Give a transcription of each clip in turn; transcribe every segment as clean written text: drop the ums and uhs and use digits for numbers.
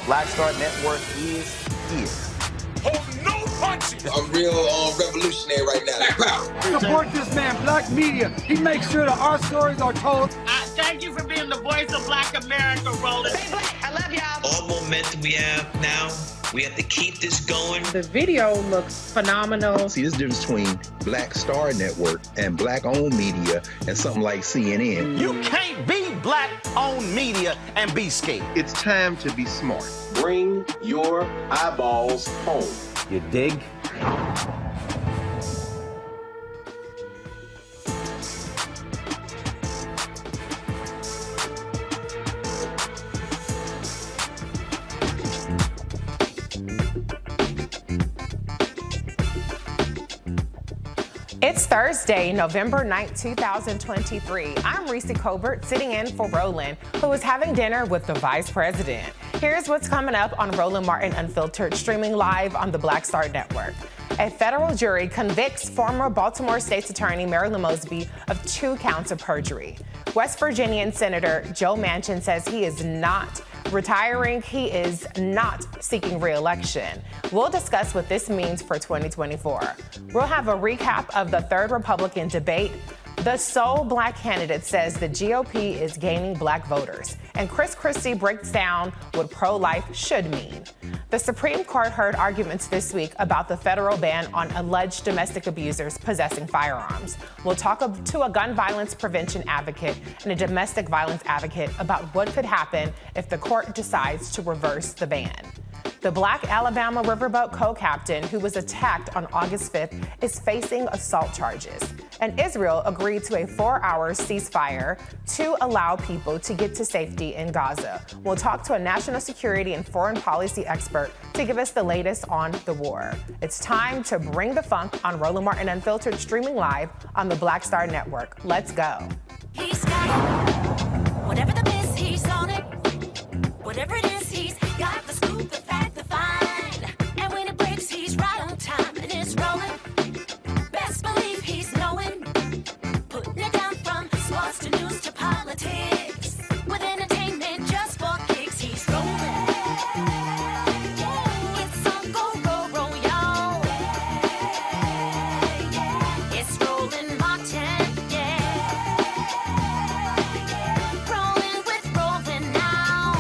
Black Star Network is here. Hold no punches! I'm real revolutionary right now. Support this man, Black Media. He makes sure that our stories are told. Thank you for being the voice of Black America, Roland. Stay black. I love y'all. All momentum we have now, we have to keep this going. The video looks phenomenal. See, this difference between Black Star Network and Black-owned media and something like CNN. You can't be Black-owned media and be scared. It's time to be smart. Bring your eyeballs home. You dig? It's Thursday, November 9th, 2023. I'm Reese Colbert, sitting in for Roland, who is having dinner with the Vice President. Here's what's coming up on Roland Martin Unfiltered, streaming live on the Black Star Network. A federal jury convicts former Baltimore State's Attorney Marilyn Mosby of 2 counts of perjury. West Virginian Senator Joe Manchin says he is not retiring. He is not seeking re-election. We'll discuss what this means for 2024. We'll have a recap of the third Republican debate. The sole Black candidate says the GOP is gaining Black voters. And Chris Christie breaks down what pro-life should mean. The Supreme Court heard arguments this week about the federal ban on alleged domestic abusers possessing firearms. We'll talk to a gun violence prevention advocate and a domestic violence advocate about what could happen if the court decides to reverse the ban. The Black Alabama Riverboat co-captain who was attacked on August 5th is facing assault charges. And Israel agreed to a 4-hour ceasefire to allow people to get to safety in Gaza. We'll talk to a national security and foreign policy expert to give us the latest on the war. It's time to bring the funk on Roland Martin Unfiltered, streaming live on the Black Star Network. Let's go. He's got it. Whatever the biz, he's on it. Whatever it is, he's got the scoop, the fact, the find. And when it breaks, he's right on time and it's rolling. Best believe he's knowing. Putting it down from sports to news to politics. With entertainment just for kicks, he's rolling. It's on go, roll, roll, y'all. It's Roland Martin, rolling with Roland now.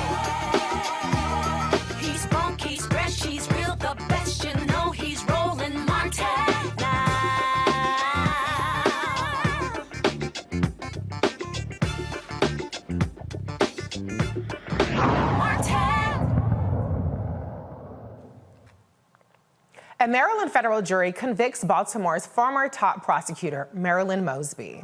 He's funky, he's fresh, he's real, the best, you know he's Roland Martin now. A Maryland federal jury convicts Baltimore's former top prosecutor, Marilyn Mosby.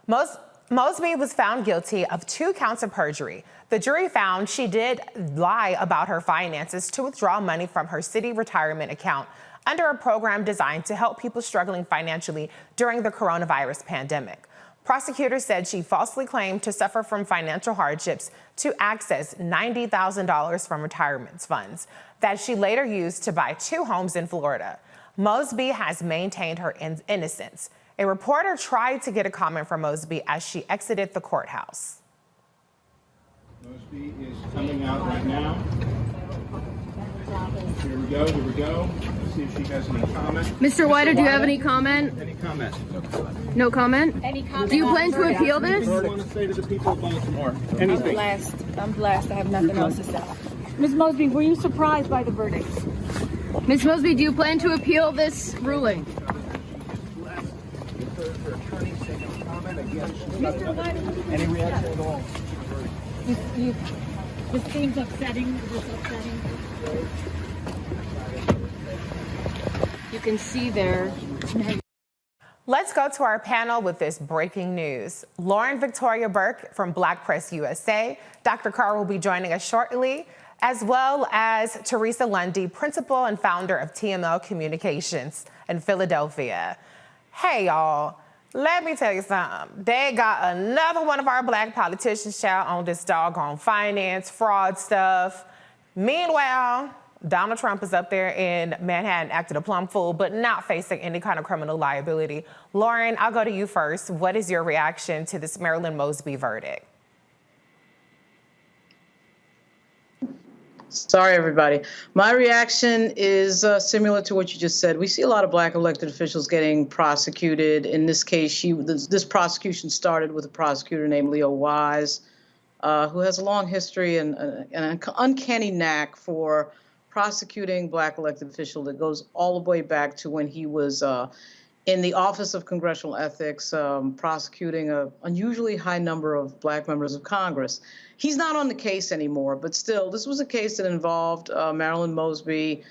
Mosby was found guilty of 2 counts of perjury. The jury found she did lie about her finances to withdraw money from her city retirement account under a program designed to help people struggling financially during the coronavirus pandemic. Prosecutors said she falsely claimed to suffer from financial hardships to access $90,000 from retirement funds that she later used to buy 2 homes in Florida. Mosby has maintained her innocence. A reporter tried to get a comment from Mosby as she exited the courthouse. Mosby is coming out right now. Here we go, here we go. Let's see if she has any comment. Mr. Whiter, do you have any comment? Any comment? No comment? Any comment? Do you plan to appeal this? What do you want to say to the people of Baltimore? Anything? I'm blessed. I have nothing else to say. Ms. Mosby, were you surprised by the verdict? Ms. Mosby, do you plan to appeal this ruling? Mr. Whiter, any reaction at all? This seems upsetting. You can see there. Let's go to our panel with this breaking news. Lauren Victoria Burke from Black Press USA. Dr. Carr will be joining us shortly, as well as Teresa Lundy, principal and founder of TML Communications in Philadelphia. Hey, y'all. Let me tell you something. They got another one of our black politicians, child, on this doggone finance fraud stuff. Meanwhile, Donald Trump is up there in Manhattan acting a plumb fool, but not facing any kind of criminal liability. Lauren, I'll go to you first. What is your reaction to this Marilyn Mosby verdict? Sorry, everybody. My reaction is similar to what you just said. We see a lot of black elected officials getting prosecuted. In this case, this prosecution started with a prosecutor named Leo Wise, who has a long history and an uncanny knack for prosecuting black elected officials that goes all the way back to when he was in the Office of Congressional Ethics, prosecuting an unusually high number of black members of Congress. He's not on the case anymore, but still, this was a case that involved Marilyn Mosby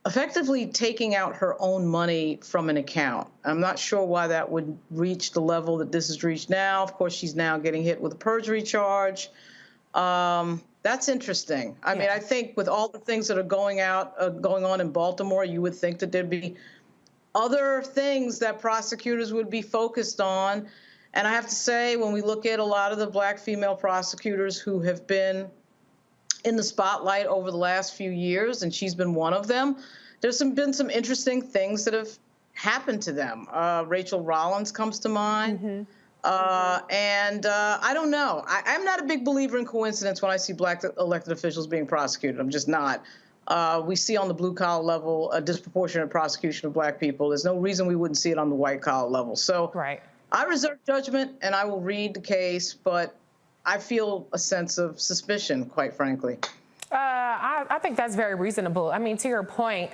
effectively taking out her own money from an account. I'm not sure why that would reach the level that this has reached now. Of course, she's now getting hit with a perjury charge. That's interesting. I mean, I think with all the things that are going on in Baltimore, you would think that there'd be other things that prosecutors would be focused on. And I have to say, when we look at a lot of the black female prosecutors who have been in the spotlight over the last few years, and she's been one of them, there's been some interesting things that have happened to them. Rachel Rollins comes to mind. And I don't know. I'm not a big believer in coincidence when I see black elected officials being prosecuted. I'm just not. We see on the blue-collar level a disproportionate prosecution of black people. There's no reason we wouldn't see it on the white-collar level. So I reserve judgment, and I will read the case, but I feel a sense of suspicion, quite frankly. I think that's very reasonable. I mean, to your point,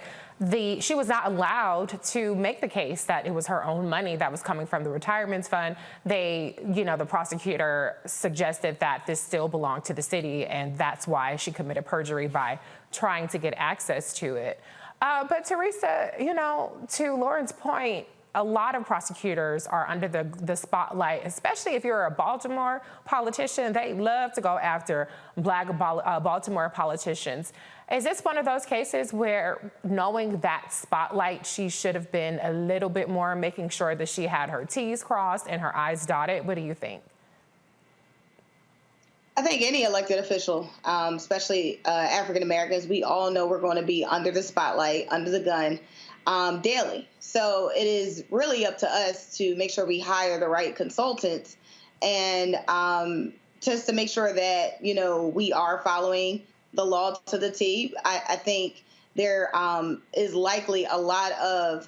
she was not allowed to make the case that it was her own money that was coming from the retirement fund. The prosecutor suggested that this still belonged to the city, and that's why she committed perjury by trying to get access to it. But Teresa, to Lauren's point, a lot of prosecutors are under the spotlight, especially if you're a Baltimore politician. They love to go after black Baltimore politicians. Is this one of those cases where, knowing that spotlight, she should have been a little bit more making sure that she had her T's crossed and her I's dotted? What do you think? I think any elected official, especially African Americans, we all know we're going to be under the spotlight, under the gun, daily. So it is really up to us to make sure we hire the right consultants and just to make sure that, we are following the law to the T. I think there is likely a lot of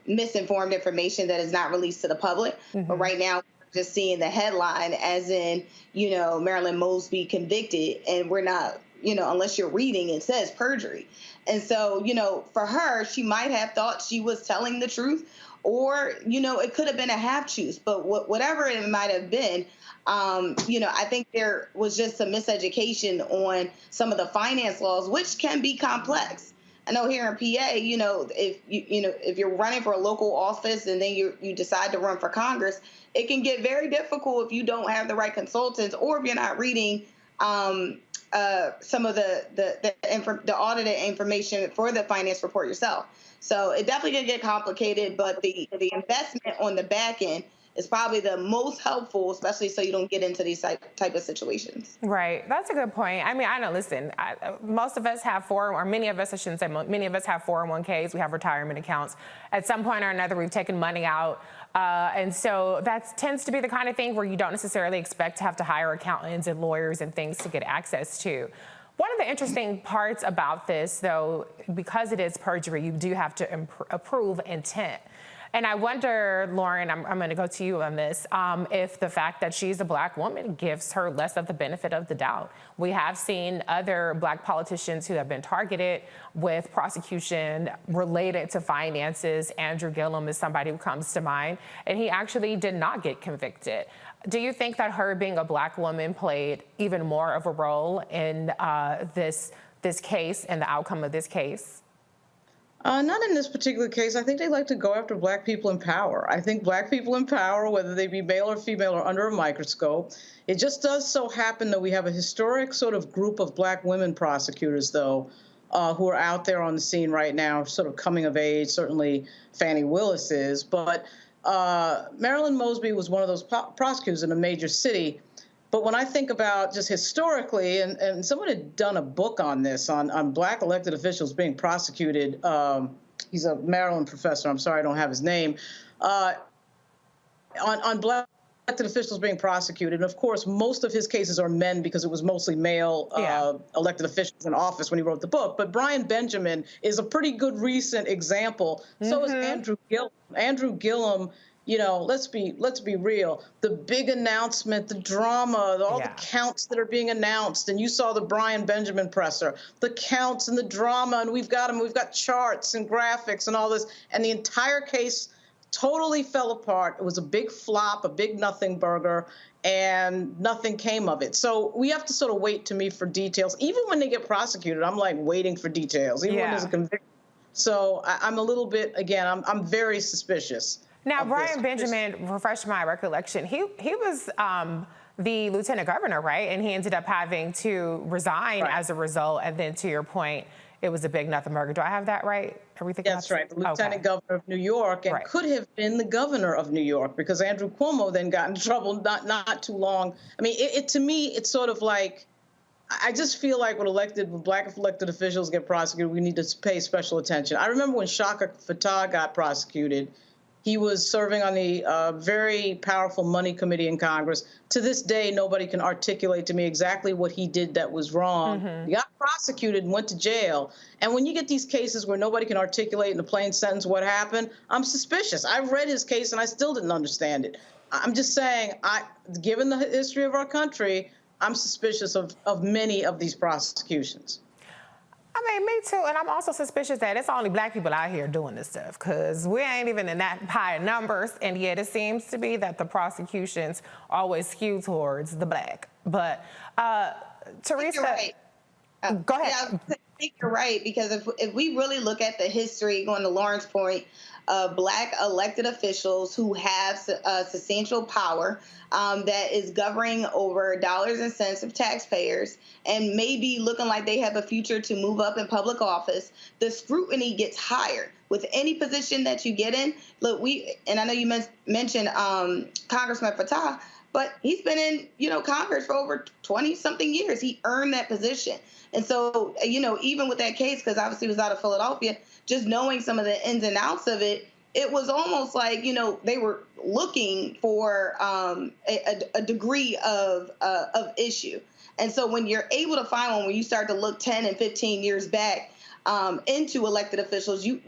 misinformed information that is not released to the public. But right now, we're just seeing the headline as in, Marilyn Mosby convicted, and we're not, unless you're reading, it says perjury. And so, for her, she might have thought she was telling the truth, or, it could have been a half truth. But whatever it might have been, I think there was just some miseducation on some of the finance laws, which can be complex. I know here in PA, if you're running for a local office and then you decide to run for Congress, it can get very difficult if you don't have the right consultants or if you're not reading some of the audited information for the finance report yourself. So it definitely can get complicated, but the investment on the back end is probably the most helpful, especially so you don't get into these type of situations. Right. That's a good point. I mean, I know, listen, most of us have many of us, I shouldn't say many of us have 401ks. We have retirement accounts. At some point or another, we've taken money out. And so that tends to be the kind of thing where you don't necessarily expect to have to hire accountants and lawyers and things to get access to. One of the interesting parts about this, though, because it is perjury, you do have to approve intent. And I wonder, Lauren, I'm going to go to you on this, if the fact that she's a black woman gives her less of the benefit of the doubt. We have seen other black politicians who have been targeted with prosecution related to finances. Andrew Gillum is somebody who comes to mind, and he actually did not get convicted. Do you think that her being a black woman played even more of a role in this case and the outcome of this case? Not in this particular case. I think they like to go after black people in power. I think black people in power, whether they be male or female, are under a microscope. It just does so happen that we have a historic sort of group of black women prosecutors, though, who are out there on the scene right now, sort of coming of age. Certainly Fannie Willis is. But Marilyn Mosby was one of those prosecutors in a major city. But when I think about just historically, and someone had done a book on this, on black elected officials being prosecuted. He's a Maryland professor. I'm sorry I don't have his name. On black elected officials being prosecuted. And of course, most of his cases are men because it was mostly male elected officials in office when he wrote the book. But Brian Benjamin is a pretty good recent example. So is Andrew Gillum. Andrew Gillum, you know, let's be real. The big announcement, the drama, all the counts that are being announced, and you saw the Brian Benjamin presser, the counts and the drama, and we've got them. We've got charts and graphics and all this, and the entire case totally fell apart. It was a big flop, a big nothing burger, and nothing came of it. So we have to sort of wait, to me, for details. Even when they get prosecuted, I'm like waiting for details, even when there's a conviction. So I'm a little bit, again, I'm very suspicious. Now, Brian Benjamin, refresh my recollection, he was the lieutenant governor, right? And he ended up having to resign as a result. And then, to your point, it was a big nothing burger. Do I have that right? That's right. The lieutenant governor of New York, and could have been the governor of New York, because Andrew Cuomo then got in trouble not too long. I mean, to me, it's sort of like, I just feel like when black elected officials get prosecuted, we need to pay special attention. I remember when Shaka Fatah got prosecuted. He was serving on the very powerful money committee in Congress. To this day, nobody can articulate to me exactly what he did that was wrong. He got prosecuted and went to jail. And when you get these cases where nobody can articulate in a plain sentence what happened, I'm suspicious. I've read his case and I still didn't understand it. I'm just saying, given the history of our country, I'm suspicious of many of these prosecutions. I mean, me too, and I'm also suspicious that it's only black people out here doing this stuff, because we ain't even in that high numbers, and yet it seems to be that the prosecutions always skew towards the black. But Teresa, go ahead. I think you're right, because if we really look at the history, going to Lauren's point, black elected officials who have substantial power that is governing over dollars and cents of taxpayers and maybe looking like they have a future to move up in public office, the scrutiny gets higher with any position that you get in. Look, and I know you mentioned Congressman Fatah, but he's been in, Congress for over 20-something years. He earned that position. And so, even with that case, because obviously it was out of Philadelphia, just knowing some of the ins and outs of it, it was almost like, they were looking for a degree of issue. And so when you're able to find one, when you start to look 10 and 15 years back into elected officials, you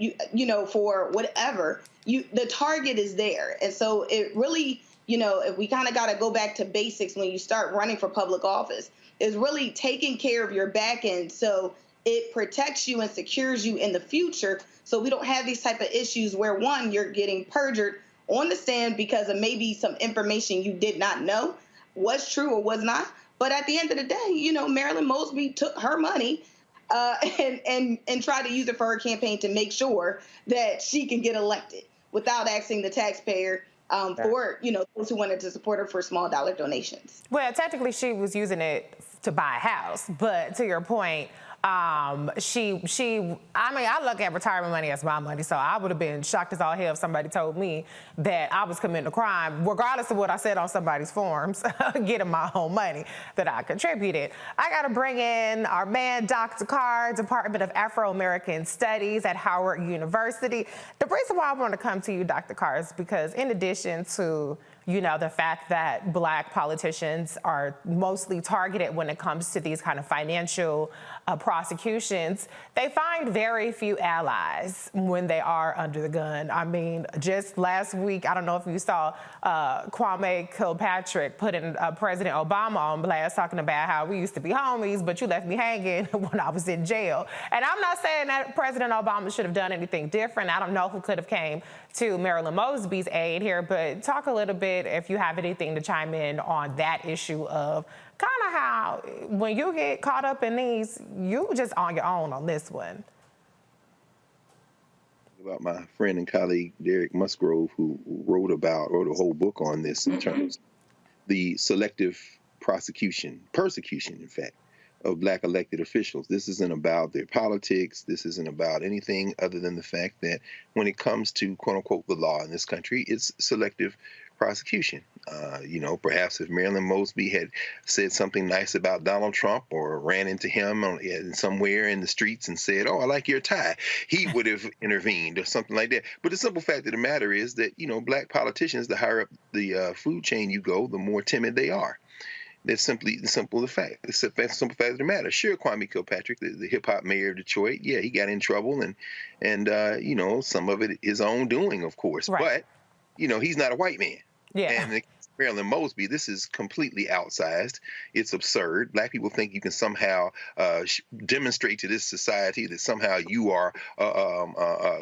for whatever, the target is there. And so it really, if we kind of got to go back to basics when you start running for public office, is really taking care of your back end so it protects you and secures you in the future, so we don't have these type of issues where, one, you're getting perjured on the stand because of maybe some information you did not know was true or was not. But at the end of the day, Marilyn Mosby took her money and tried to use it for her campaign to make sure that she can get elected without asking the taxpayer for, those who wanted to support her for small dollar donations. Well, technically she was using it to buy a house, but to your point, I look at retirement money as my money, so I would have been shocked as all hell if somebody told me that I was committing a crime, regardless of what I said on somebody's forms, getting my own money that I contributed. I got to bring in our man, Dr. Carr, Department of Afro-American Studies at Howard University. The reason why I want to come to you, Dr. Carr, is because in addition to the fact that black politicians are mostly targeted when it comes to these kind of financial prosecutions, they find very few allies when they are under the gun. I mean, just last week, I don't know if you saw Kwame Kilpatrick putting President Obama on blast, talking about how we used to be homies, but you left me hanging when I was in jail. And I'm not saying that President Obama should have done anything different. I don't know who could have came to Marilyn Mosby's aid here, but talk a little bit, if you have anything to chime in on that issue of kind of how when you get caught up in these, you just on your own on this one. About my friend and colleague Derek Musgrove, who wrote a whole book on this in terms of the selective persecution, in fact, of black elected officials. This isn't about their politics. This isn't about anything other than the fact that when it comes to, quote unquote, the law in this country, it's selective prosecution. Perhaps if Marilyn Mosby had said something nice about Donald Trump or ran into him somewhere in the streets and said, "Oh, I like your tie," he would have intervened or something like that. But the simple fact of the matter is that, black politicians, the higher up the food chain you go, the more timid they are. That's simply the simple fact of the matter. Sure, Kwame Kilpatrick, the hip hop mayor of Detroit, yeah, he got in trouble and some of it his own doing, of course. Right. But, he's not a white man. Yeah. And Marilyn Mosby, this is completely outsized. It's absurd. Black people think you can somehow demonstrate to this society that somehow you are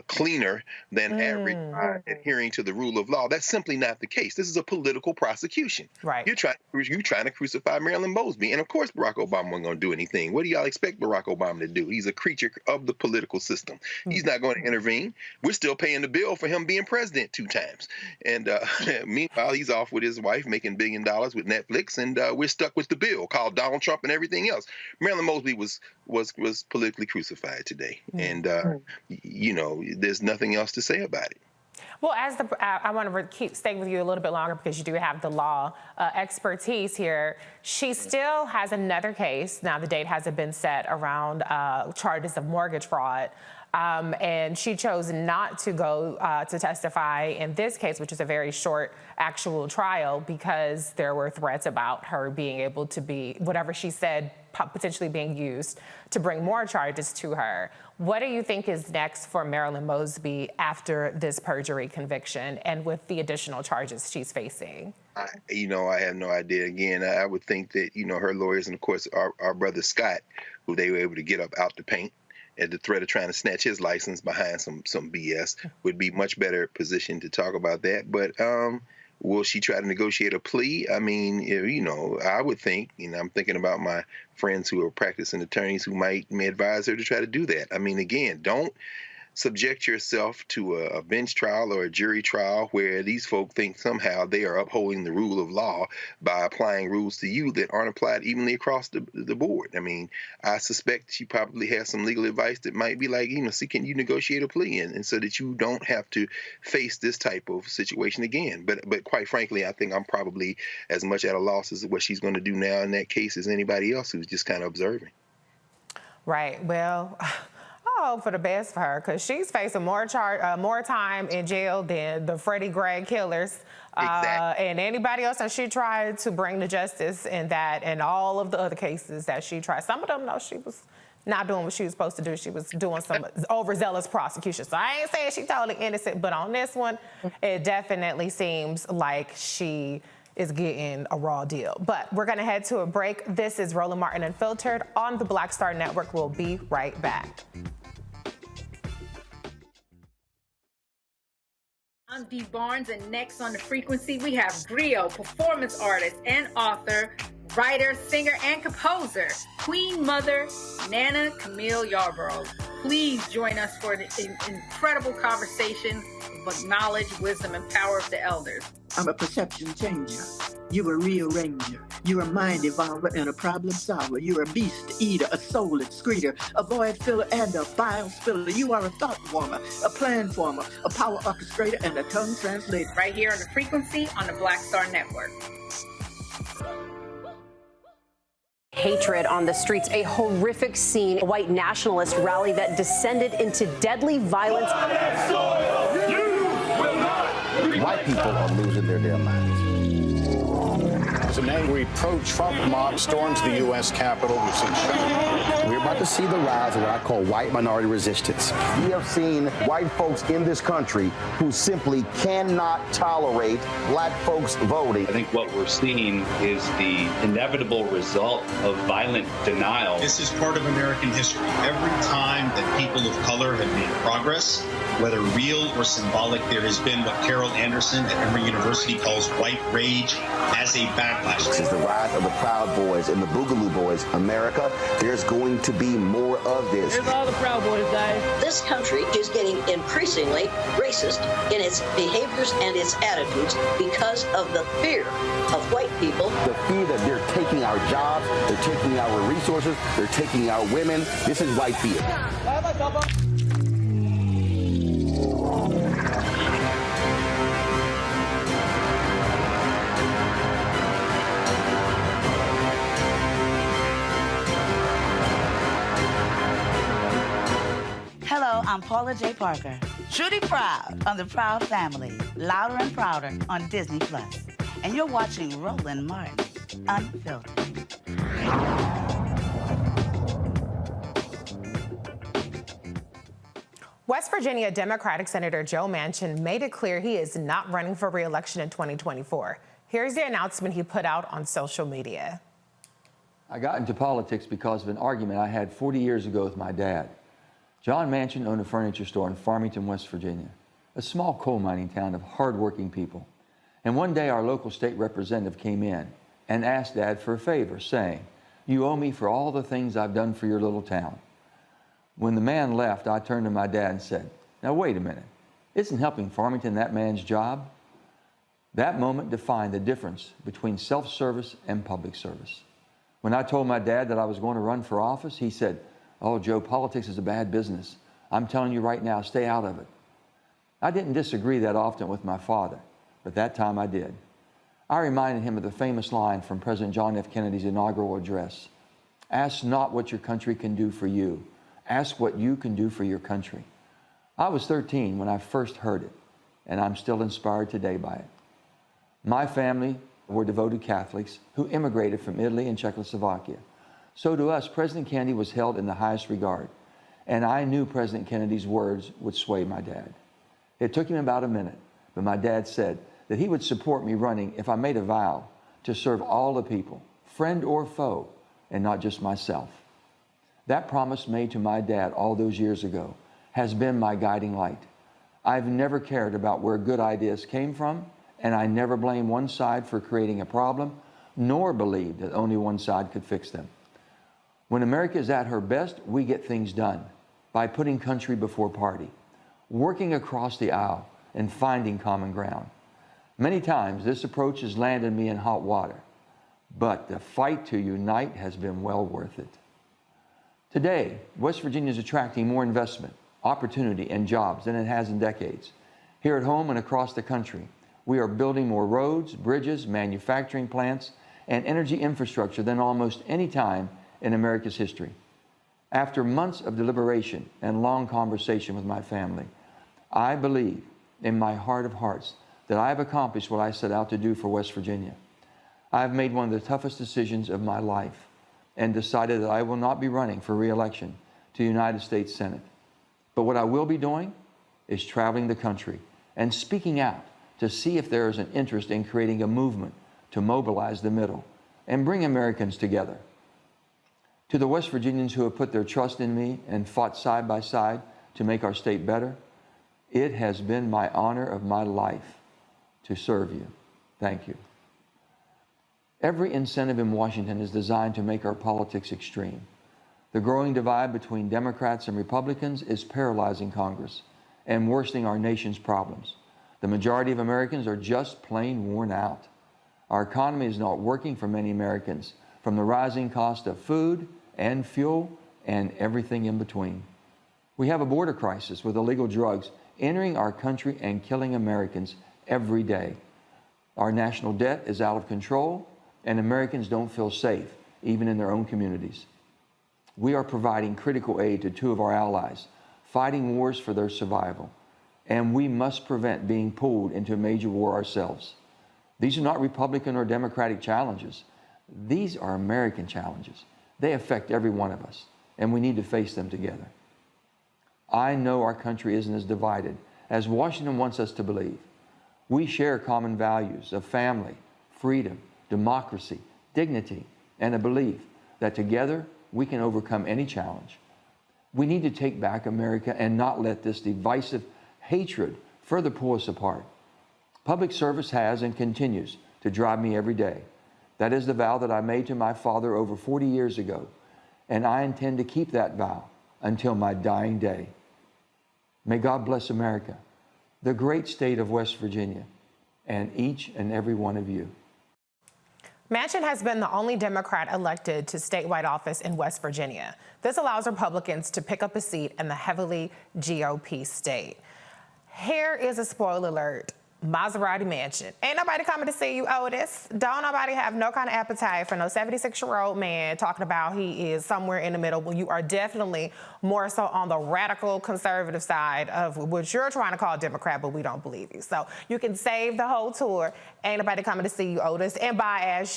cleaner than average by adhering to the rule of law. That's simply not the case. This is a political prosecution. Right. You're trying to crucify Marilyn Mosby. And of course, Barack Obama wasn't going to do anything. What do y'all expect Barack Obama to do? He's a creature of the political system. He's not going to intervene. We're still paying the bill for him being president 2 times. And meanwhile, he's off with his wife making $1 billion with Netflix, and we're stuck with the bill called Donald Trump and everything else. Marilyn Mosby was politically crucified today, and there's nothing else to say about it. Well, I want to keep staying with you a little bit longer because you do have the law expertise here. She still has another case. Now, the date hasn't been set around charges of mortgage fraud. And she chose not to go to testify in this case, which is a very short actual trial, because there were threats about her being able to be, whatever she said, potentially being used to bring more charges to her. What do you think is next for Marilyn Mosby after this perjury conviction and with the additional charges she's facing? I have no idea. Again, I would think that, her lawyers and, of course, our brother Scott, who they were able to get up out the paint at the threat of trying to snatch his license behind some BS, would be much better positioned to talk about that. But will she try to negotiate a plea? I mean, I would think, I'm thinking about my friends who are practicing attorneys who may advise her to try to do that. I mean, again, don't subject yourself to a bench trial or a jury trial where these folk think somehow they are upholding the rule of law by applying rules to you that aren't applied evenly across the board. I mean, I suspect she probably has some legal advice that might be like, see, can you negotiate a plea and so that you don't have to face this type of situation again. But quite frankly, I think I'm probably as much at a loss as what she's going to do now in that case as anybody else who's just kind of observing. Right. Well, I hope for the best for her, because she's facing more time in jail than the Freddie Gray killers. Exactly. And anybody else that she tried to bring to justice in that and all of the other cases that she tried. Some of them, no, she was not doing what she was supposed to do. She was doing some overzealous prosecution. So I ain't saying she's totally innocent, but on this one, it definitely seems like she is getting a raw deal. But we're going to head to a break. This is Roland Martin Unfiltered on the Black Star Network. We'll be right back. I'm Dee Barnes, and next on The Frequency, we have griot, performance artist and author, writer, singer, and composer, Queen Mother Nana Camille Yarborough. Please join us for an incredible conversation about knowledge, wisdom, and power of the elders. I'm a perception changer. You're a rearranger. You're a mind evolver and a problem solver. You're a beast eater, a soul excreter, a void filler, and a bile spiller. You are a thought warmer, a plan former, a power orchestrator, and a tongue translator. Right here on The Frequency on the Black Star Network. Hatred on the streets, a horrific scene, a white nationalist rally that descended into deadly violence. White people are losing their damn minds. An angry pro-Trump mob storms the U.S. Capitol. We've seen shooting. We're about to see the rise of what I call white minority resistance. We have seen white folks in this country who simply cannot tolerate black folks voting. I think what we're seeing is the inevitable result of violent denial. This is part of American history. Every time that people of color have made progress, whether real or symbolic, there has been what Carol Anderson at Emory University calls white rage as a back backlash. This is the rise of the Proud Boys and the Boogaloo Boys. America, there's going to be more of this. Here's all the Proud Boys, guys. This country is getting increasingly racist in its behaviors and its attitudes because of the fear of white people. The fear that they're taking our jobs, they're taking our resources, they're taking our women. This is white fear. Hello, I'm Paula J. Parker. Truly proud of the Proud Family, louder and prouder on Disney+. And you're watching Roland Martin Unfiltered. West Virginia Democratic Senator Joe Manchin made it clear he is not running for re-election in 2024. Here's the announcement he put out on social media. I got into politics because of an argument I had 40 years ago with my dad. John Manchin owned a furniture store in Farmington, West Virginia, a small coal mining town of hardworking people. And one day our local state representative came in and asked Dad for a favor, saying, "You owe me for all the things I've done for your little town." When the man left, I turned to my dad and said, "Now wait a minute, isn't helping Farmington that man's job?" That moment defined the difference between self-service and public service. When I told my dad that I was going to run for office, he said, "Oh, Joe, politics is a bad business. I'm telling you right now, stay out of it." I didn't disagree that often with my father, but that time I did. I reminded him of the famous line from President John F. Kennedy's inaugural address, "Ask not what your country can do for you. Ask what you can do for your country." I was 13 when I first heard it, and I'm still inspired today by it. My family were devoted Catholics who immigrated from Italy and Czechoslovakia. So to us, President Kennedy was held in the highest regard, and I knew President Kennedy's words would sway my dad. It took him about a minute, but my dad said that he would support me running if I made a vow to serve all the people, friend or foe, and not just myself. That promise made to my dad all those years ago has been my guiding light. I've never cared about where good ideas came from, and I never blamed one side for creating a problem, nor believed that only one side could fix them. When America is at her best, we get things done by putting country before party, working across the aisle, and finding common ground. Many times, this approach has landed me in hot water, but the fight to unite has been well worth it. Today, West Virginia is attracting more investment, opportunity, and jobs than it has in decades. Here at home and across the country, we are building more roads, bridges, manufacturing plants, and energy infrastructure than almost any time in America's history. After months of deliberation and long conversation with my family, I believe in my heart of hearts that I have accomplished what I set out to do for West Virginia. I have made one of the toughest decisions of my life and decided that I will not be running for re-election to the United States Senate. But what I will be doing is traveling the country and speaking out to see if there is an interest in creating a movement to mobilize the middle and bring Americans together. To the West Virginians who have put their trust in me and fought side by side to make our state better, it has been my honor of my life to serve you. Thank you. Every incentive in Washington is designed to make our politics extreme. The growing divide between Democrats and Republicans is paralyzing Congress and worsening our nation's problems. The majority of Americans are just plain worn out. Our economy is not working for many Americans, from the rising cost of food and fuel and everything in between. We have a border crisis with illegal drugs entering our country and killing Americans every day. Our national debt is out of control, and Americans don't feel safe, even in their own communities. We are providing critical aid to two of our allies, fighting wars for their survival, and we must prevent being pulled into a major war ourselves. These are not Republican or Democratic challenges. These are American challenges. They affect every one of us, and we need to face them together. I know our country isn't as divided as Washington wants us to believe. We share common values of family, freedom, democracy, dignity, and a belief that together we can overcome any challenge. We need to take back America and not let this divisive hatred further pull us apart. Public service has and continues to drive me every day. That is the vow that I made to my father over 40 years ago, and I intend to keep that vow until my dying day. May God bless America, the great state of West Virginia, and each and every one of you. Manchin has been the only Democrat elected to statewide office in West Virginia. This allows Republicans to pick up a seat in the heavily GOP state. Here is a spoiler alert. Maserati Mansion. Ain't nobody coming to see you, Otis. Don't nobody have no kind of appetite for no 76-year-old man talking about he is somewhere in the middle. Well, you are definitely more so on the radical conservative side of what you're trying to call Democrat, but we don't believe you. So you can save the whole tour. Ain't nobody coming to see you, Otis. And bye as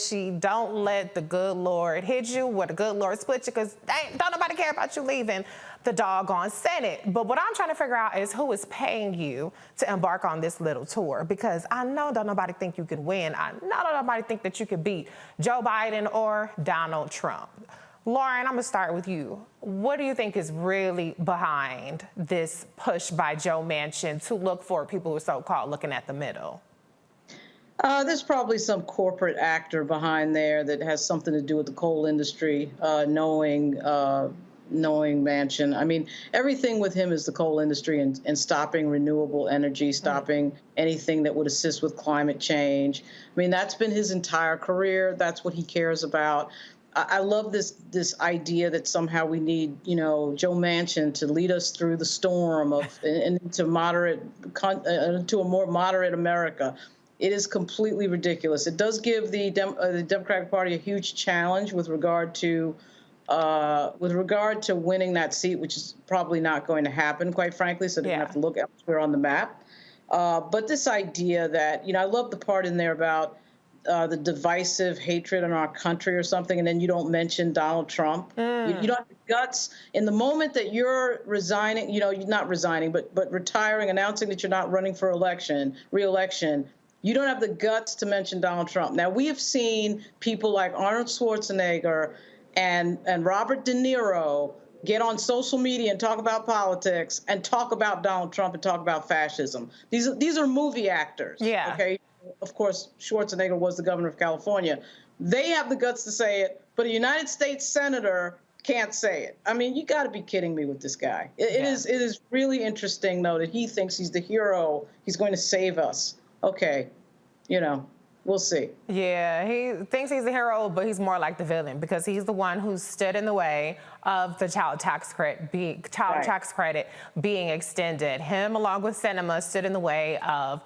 she, don't let the good Lord hit you or the good Lord split you, because don't nobody care about you leaving the doggone Senate. But what I'm trying to figure out is who is paying you to embark on this little tour, because I know don't nobody think you could win. I know don't nobody think that you could beat Joe Biden or Donald Trump. Lauren, I'm gonna start with you. What do you think is really behind this push by Joe Manchin to look for people who are so-called looking at the middle? There's probably some corporate actor behind there that has something to do with the coal industry, knowing Manchin. I mean, everything with him is the coal industry and stopping renewable energy, stopping anything that would assist with climate change. I mean, that's been his entire career. That's what he cares about. I love this idea that somehow we need, Joe Manchin to lead us through the storm into a more moderate America. It is completely ridiculous. It does give the Democratic Party a huge challenge with regard to winning that seat, which is probably not going to happen, quite frankly, so they're going to have to look elsewhere on the map. But this idea that, I love the part in there about the divisive hatred in our country or something, and then you don't mention Donald Trump. You don't have the guts. In the moment that you're resigning, you're not resigning, but retiring, announcing that you're not running for re-election, you don't have the guts to mention Donald Trump. Now, we have seen people like Arnold Schwarzenegger and Robert De Niro get on social media and talk about politics and talk about Donald Trump and talk about fascism. These are movie actors. Yeah. Okay. Of course, Schwarzenegger was the governor of California. They have the guts to say it, but a United States senator can't say it. I mean, you got to be kidding me with this guy. It is really interesting, though, that he thinks he's the hero. He's going to save us. Okay, we'll see. Yeah, he thinks he's the hero, but he's more like the villain, because he's the one who stood in the way of the child tax credit being extended. Him, along with Sinema, stood in the way of,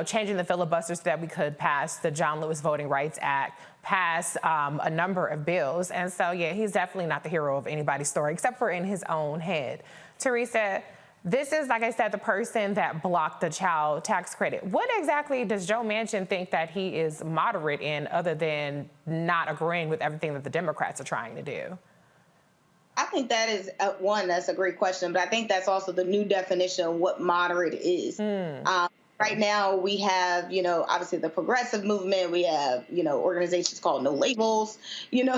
changing the filibuster so that we could pass the John Lewis Voting Rights Act, pass a number of bills. And so, yeah, he's definitely not the hero of anybody's story, except for in his own head. Teresa, this is, like I said, the person that blocked the child tax credit. What exactly does Joe Manchin think that he is moderate in, other than not agreeing with everything that the Democrats are trying to do? I think that is, that's a great question, but I think that's also the new definition of what moderate is. Right now, we have, obviously the progressive movement. We have, organizations called No Labels,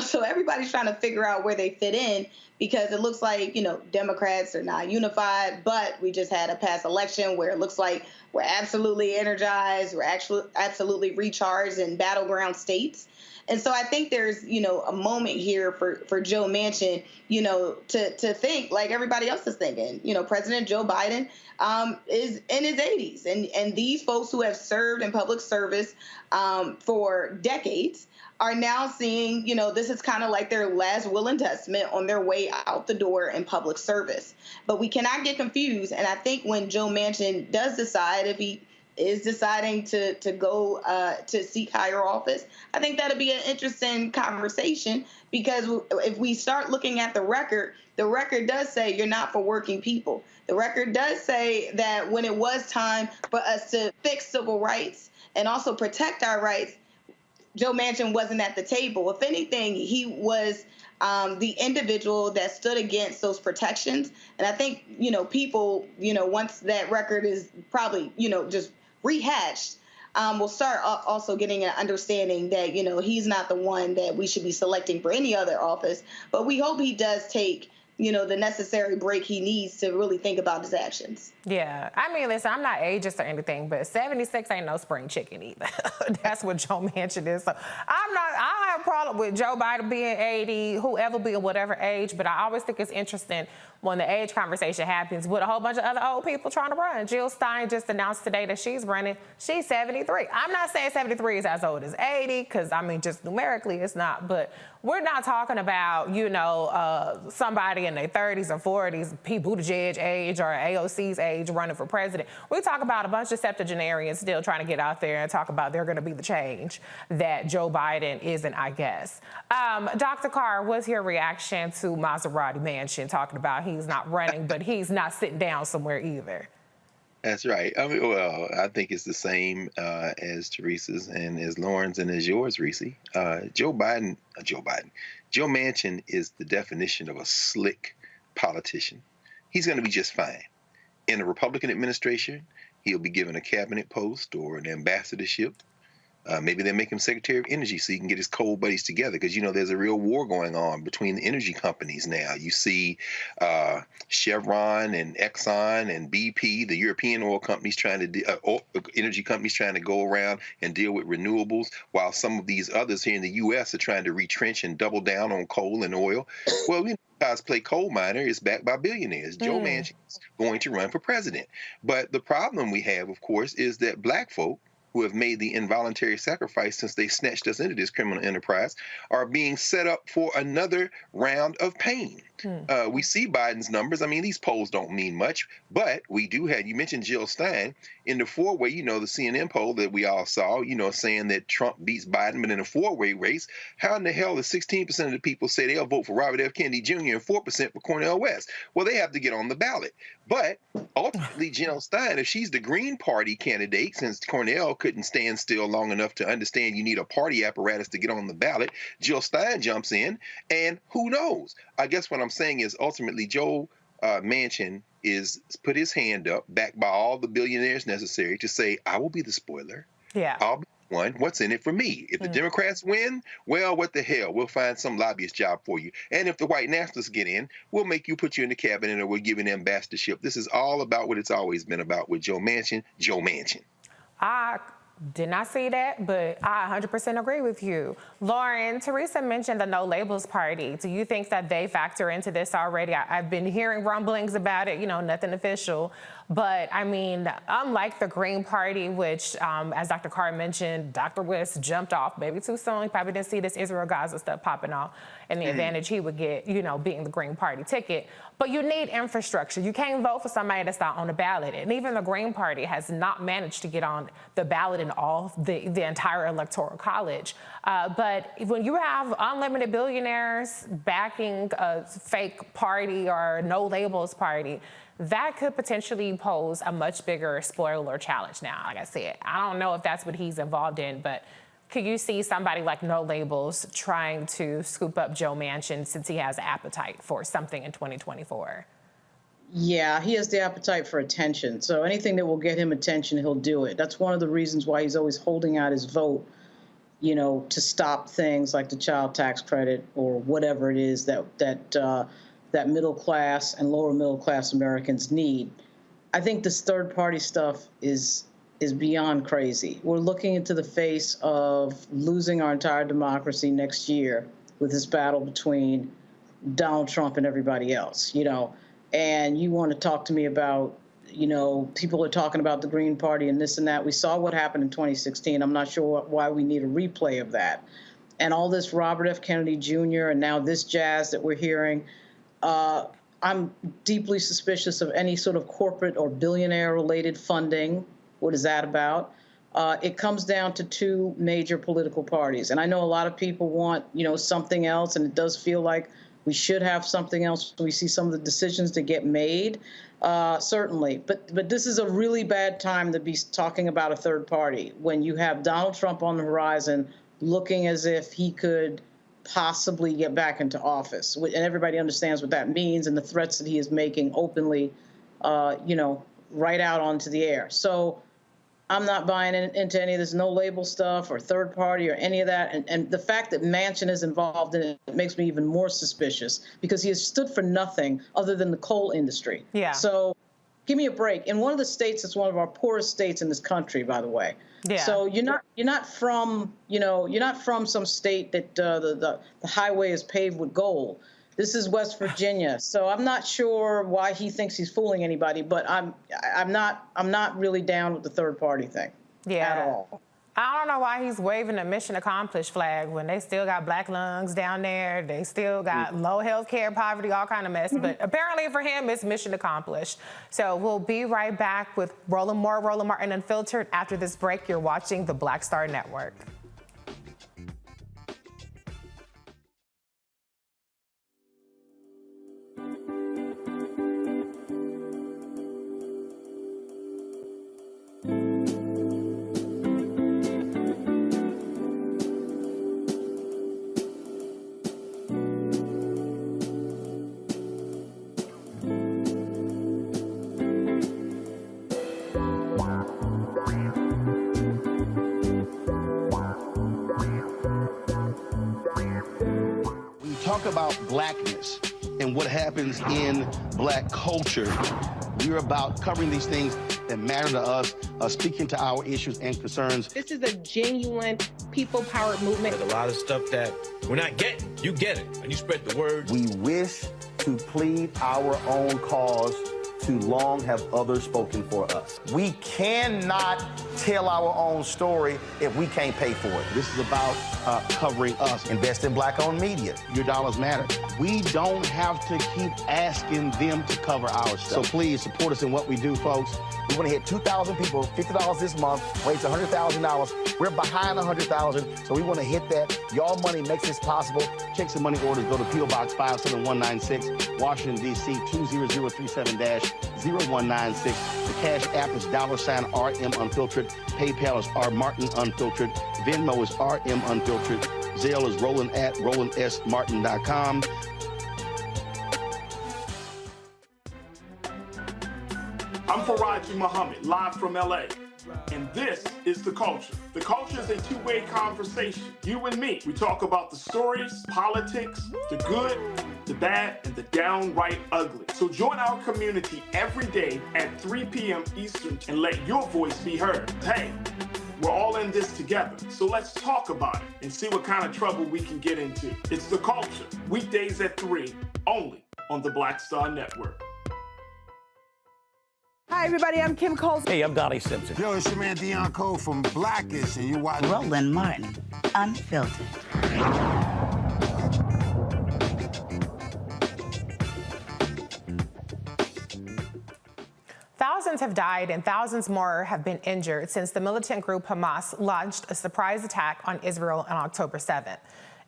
so everybody's trying to figure out where they fit in, because it looks like, Democrats are not unified, but we just had a past election where it looks like we're absolutely energized, we're actually absolutely recharged in battleground states. And so I think there's, a moment here for Joe Manchin, to think like everybody else is thinking. President Joe Biden is in his 80s. And these folks who have served in public service for decades are now seeing, this is kind of like their last will and testament on their way out the door in public service. But we cannot get confused. And I think when Joe Manchin does decide, if he is deciding to go to seek higher office, I think that'll be an interesting conversation, because if we start looking at the record does say you're not for working people. The record does say that when it was time for us to fix civil rights and also protect our rights, Joe Manchin wasn't at the table. If anything, he was the individual that stood against those protections. And I think, people, once that record is probably, just rehashed, we'll start also getting an understanding that, he's not the one that we should be selecting for any other office. But we hope he does take the necessary break he needs to really think about his actions. Yeah. I mean, listen, I'm not ageist or anything, but 76 ain't no spring chicken either. That's what Joe Manchin is. So I don't have a problem with Joe Biden being 80, whoever being whatever age, but I always think it's interesting when the age conversation happens with a whole bunch of other old people trying to run. Jill Stein just announced today that she's running. She's 73. I'm not saying 73 is as old as 80, because, I mean, just numerically it's not, but we're not talking about, somebody in their 30s or 40s, Pete Buttigieg age or AOC's age running for president. We talk about a bunch of septuagenarians still trying to get out there and talk about they're going to be the change that Joe Biden isn't, I guess. Dr. Carr, what's your reaction to Maserati Manchin talking about he's not running, but he's not sitting down somewhere either? That's right. I mean, well, I think it's the same as Teresa's and as Lauren's and as yours, Reese. Joe Manchin is the definition of a slick politician. He's going to be just fine. In a Republican administration, he'll be given a cabinet post or an ambassadorship. Maybe they'll make him Secretary of Energy so he can get his coal buddies together, because, there's a real war going on between the energy companies now. You see Chevron and Exxon and BP, the European oil companies energy companies trying to go around and deal with renewables, while some of these others here in the U.S. are trying to retrench and double down on coal and oil. Well, guys play coal miner is backed by billionaires. Joe Manchin is going to run for president. But the problem we have, of course, is that black folk who have made the involuntary sacrifice since they snatched us into this criminal enterprise are being set up for another round of pain. We see Biden's numbers. I mean, these polls don't mean much, but we do have, you mentioned Jill Stein, in the four-way, the CNN poll that we all saw, saying that Trump beats Biden, but in a four-way race, how in the hell is 16% of the people say they'll vote for Robert F. Kennedy Jr. and 4% for Cornel West? Well, they have to get on the ballot. But ultimately, Jill Stein, if she's the Green Party candidate, since Cornel couldn't stand still long enough to understand you need a party apparatus to get on the ballot, Jill Stein jumps in, and who knows? I guess what I'm saying is ultimately Joe Manchin is put his hand up, backed by all the billionaires necessary, to say, I will be the spoiler. Yeah. I'll be one. What's in it for me? If the Democrats win, well, what the hell? We'll find some lobbyist job for you. And if the white nationalists get in, we'll make you put you in the cabinet, or we'll give you an ambassadorship. This is all about what it's always been about with Joe Manchin. Joe Manchin. I did not see that, but I 100% agree with you. Lauren, Teresa mentioned the No Labels Party. Do you think that they factor into this already? I've been hearing rumblings about it, nothing official. But, I mean, unlike the Green Party, which, as Dr. Carr mentioned, Dr. West jumped off maybe too soon. He probably didn't see this Israel-Gaza stuff popping off and the advantage he would get, being the Green Party ticket. But you need infrastructure. You can't vote for somebody that's not on the ballot. And even the Green Party has not managed to get on the ballot in all the entire electoral college. But when you have unlimited billionaires backing a fake party or No Labels Party, that could potentially pose a much bigger spoiler challenge now. Like I said, I don't know if that's what he's involved in, but could you see somebody like No Labels trying to scoop up Joe Manchin since he has appetite for something in 2024? Yeah, he has the appetite for attention. So anything that will get him attention, he'll do it. That's one of the reasons why he's always holding out his vote, to stop things like the child tax credit or whatever it is that middle class and lower middle class Americans need. I think this third party stuff is beyond crazy. We're looking into the face of losing our entire democracy next year with this battle between Donald Trump and everybody else, and you want to talk to me about, people are talking about the Green Party and this and that. We saw what happened in 2016. I'm not sure why we need a replay of that. And all this Robert F. Kennedy Jr. and now this jazz that we're hearing, I'm deeply suspicious of any sort of corporate or billionaire-related funding. What is that about? It comes down to two major political parties. And I know a lot of people want, something else, and it does feel like we should have something else. We see some of the decisions that get made, certainly. But this is a really bad time to be talking about a third party when you have Donald Trump on the horizon looking as if he could possibly get back into office. And everybody understands what that means and the threats that he is making openly, right out onto the air. So I'm not buying into any of this no label stuff or third party or any of that. And the fact that Manchin is involved in it makes me even more suspicious because he has stood for nothing other than the coal industry. Yeah. So give me a break. In one of the states, it's one of our poorest states in this country, by the way. Yeah. So you're not from some state that the highway is paved with gold. This is West Virginia, so I'm not sure why he thinks he's fooling anybody, but I'm not really down with the third party thing at all. I don't know why he's waving a mission accomplished flag when they still got black lungs down there. They still got low health care, poverty, all kind of mess. But apparently for him, it's mission accomplished. So we'll be right back with Roland Martin Unfiltered. After this break, you're watching the Black Star Network. Talk about blackness and what happens in black culture. We're about covering these things that matter to us, speaking to our issues and concerns. This is a genuine people-powered movement. There's a lot of stuff that we're not getting. You get it, and you spread the word. We wish to plead our own cause. Too long have others spoken for us. We cannot tell our own story if we can't pay for it. This is about covering us. Invest in black-owned media. Your dollars matter. We don't have to keep asking them to cover our stuff. So please support us in what we do, folks. We want to hit 2,000 people, $50 this month, raise $100,000. We're behind 100,000, so we want to hit that. Y'all money makes this possible. Check some money orders. Go to P.O. Box 57196, Washington, D.C. 20037-0196. The Cash App is $RM Unfiltered. PayPal is R Martin Unfiltered. Venmo is RM Unfiltered. Zelle is Roland at RolandSMartin.com. I'm Faraji Muhammad, live from LA. And this is The Culture. The Culture is a two-way conversation. You and me. We talk about the stories, politics, the good, the bad, and the downright ugly. So join our community every day at 3 p.m. Eastern and let your voice be heard. Hey, we're all in this together. So let's talk about it and see what kind of trouble we can get into. It's The Culture, weekdays at 3, only on the Black Star Network. Hi, everybody. I'm Kim Coles. Hey, I'm Donnie Simpson. Yo, it's your man Deion Cole from Blackish, and you watch Roland Martin Unfiltered. Thousands have died and thousands more have been injured since the militant group Hamas launched a surprise attack on Israel on October 7th.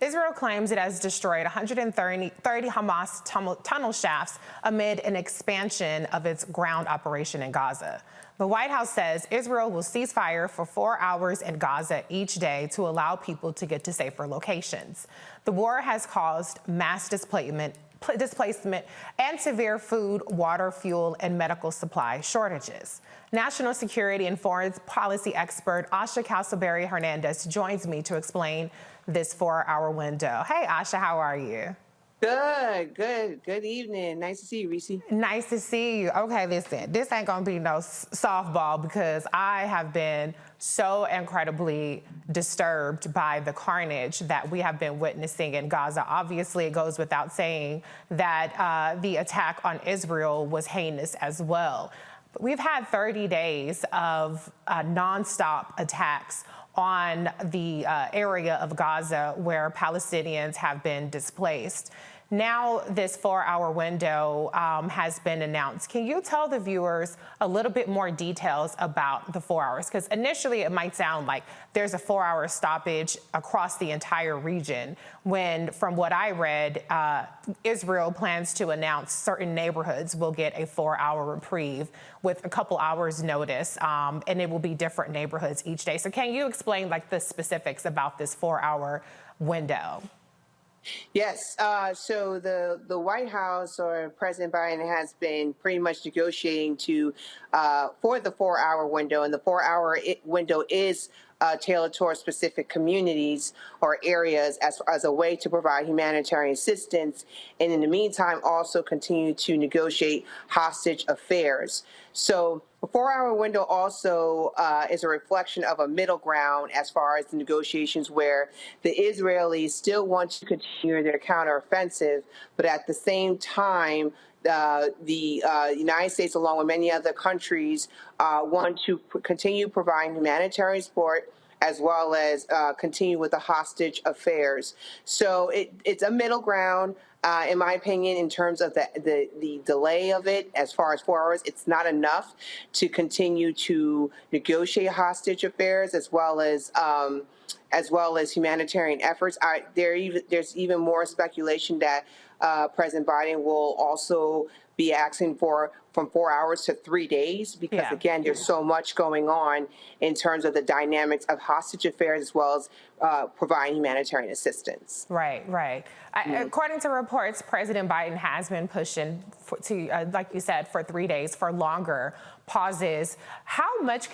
Israel claims it has destroyed 130 Hamas tunnel shafts amid an expansion of its ground operation in Gaza. The White House says Israel will cease fire for 4 hours in Gaza each day to allow people to get to safer locations. The war has caused mass displacement and severe food, water, fuel, and medical supply shortages. National security and foreign policy expert Asha Castleberry Hernandez joins me to explain this 4-hour window. Hey, Asha, how are you? Good evening. Nice to see you, Reese. Nice to see you. Okay, listen, this ain't gonna be no softball because I have been so incredibly disturbed by the carnage that we have been witnessing in Gaza. Obviously, it goes without saying that the attack on Israel was heinous as well. But we've had 30 days of nonstop attacks on the area of Gaza where Palestinians have been displaced. Now this 4-hour window has been announced. Can you tell the viewers a little bit more details about the 4 hours? Because initially it might sound like there's a 4-hour stoppage across the entire region when, from what I read, Israel plans to announce certain neighborhoods will get a 4-hour reprieve with a couple hours notice, and it will be different neighborhoods each day. So can you explain like the specifics about this 4-hour window? Yes. So the White House or President Biden has been pretty much negotiating to for the 4-hour window, and the 4-hour window is tailored towards specific communities or areas as a way to provide humanitarian assistance, and in the meantime also continue to negotiate hostage affairs. So the 4-hour window also is a reflection of a middle ground as far as the negotiations, where the Israelis still want to continue their counteroffensive, but at the same time, the United States, along with many other countries, want to continue providing humanitarian support as well as continue with the hostage affairs. So it's a middle ground. In my opinion, in terms of the delay of it, as far as 4 hours, it's not enough to continue to negotiate hostage affairs as well as humanitarian efforts. There's even more speculation that President Biden will also be asking for from 4 hours to 3 days, because again, there's so much going on in terms of the dynamics of hostage affairs as well as providing humanitarian assistance. Right. According to reports, President Biden has been pushing like you said, for 3 days, for longer pauses. How much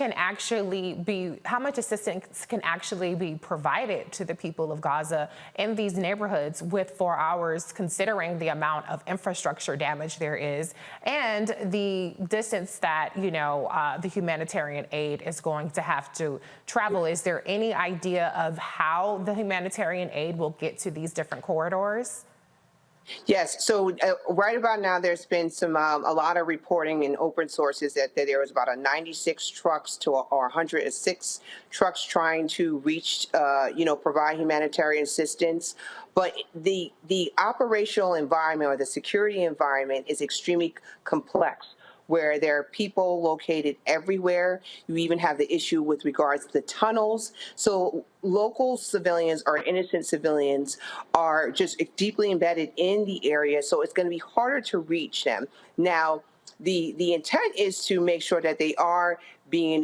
assistance can actually be provided to the people of Gaza in these neighborhoods with 4 hours, considering the amount of infrastructure damage there is and the distance that, the humanitarian aid is going to have to travel? Is there any idea of how the humanitarian aid will get to these different corridors? Yes. So right about now, there's been a lot of reporting in open sources that there was about 96 trucks or 106 trucks trying to reach, provide humanitarian assistance. But the operational environment or the security environment is extremely complex, where there are people located everywhere. You even have the issue with regards to the tunnels. So local civilians or innocent civilians are just deeply embedded in the area, so it's going to be harder to reach them. Now, the intent is to make sure that they are being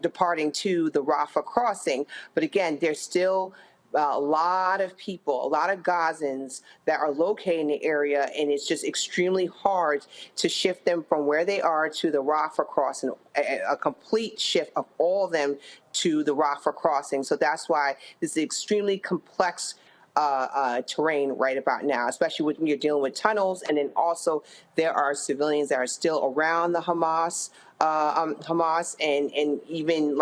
departing to the Rafah crossing. But again, there's still a lot of people, a lot of Gazans that are located in the area, and it's just extremely hard to shift them from where they are to the Rafah crossing, a complete shift of all of them to the Rafah crossing. So that's why this is extremely complex terrain right about now, especially when you're dealing with tunnels. And then also there are civilians that are still around the Hamas and even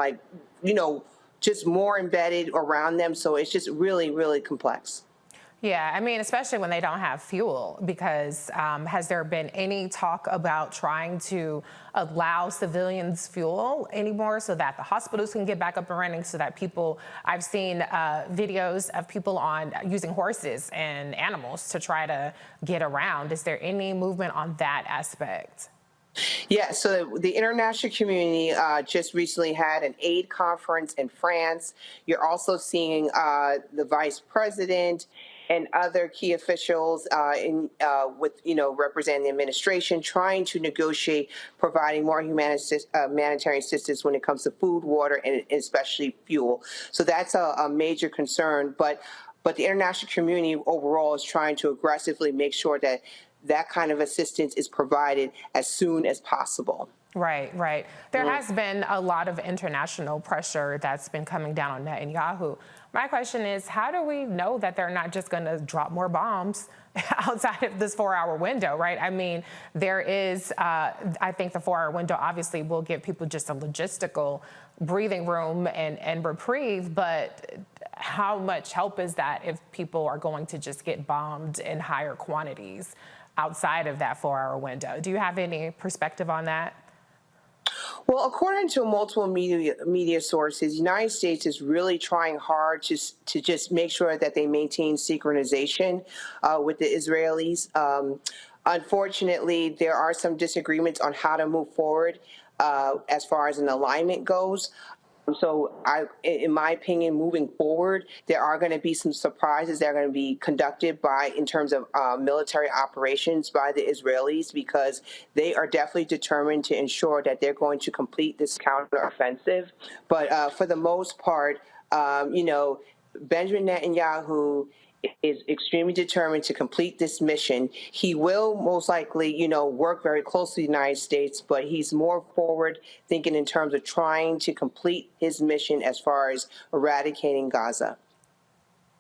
just more embedded around them. So it's just really, really complex. Yeah, I mean, especially when they don't have fuel, because has there been any talk about trying to allow civilians fuel anymore so that the hospitals can get back up and running, so that I've seen videos of people using horses and animals to try to get around. Is there any movement on that aspect? Yeah, so the international community just recently had an aid conference in France. You're also seeing the vice president and other key officials representing the administration trying to negotiate providing more humanitarian assistance when it comes to food, water, and especially fuel. So that's a major concern. But the international community overall is trying to aggressively make sure that kind of assistance is provided as soon as possible. Right. There has been a lot of international pressure that's been coming down on Netanyahu. My question is, how do we know that they're not just going to drop more bombs outside of this 4-hour window, right? I mean, there is, I think the 4-hour window obviously will give people just a logistical breathing room and reprieve, but how much help is that if people are going to just get bombed in higher quantities outside of that 4-hour window? Do you have any perspective on that? Well, according to multiple media sources, the United States is really trying hard to just make sure that they maintain synchronization with the Israelis. Unfortunately, there are some disagreements on how to move forward as far as an alignment goes. So in my opinion, moving forward, there are going to be some surprises that are going to be conducted in terms of military operations by the Israelis, because they are definitely determined to ensure that they're going to complete this counteroffensive. But for the most part, Benjamin Netanyahu is extremely determined to complete this mission. He will most likely, work very closely with the United States, but he's more forward thinking in terms of trying to complete his mission as far as eradicating Gaza.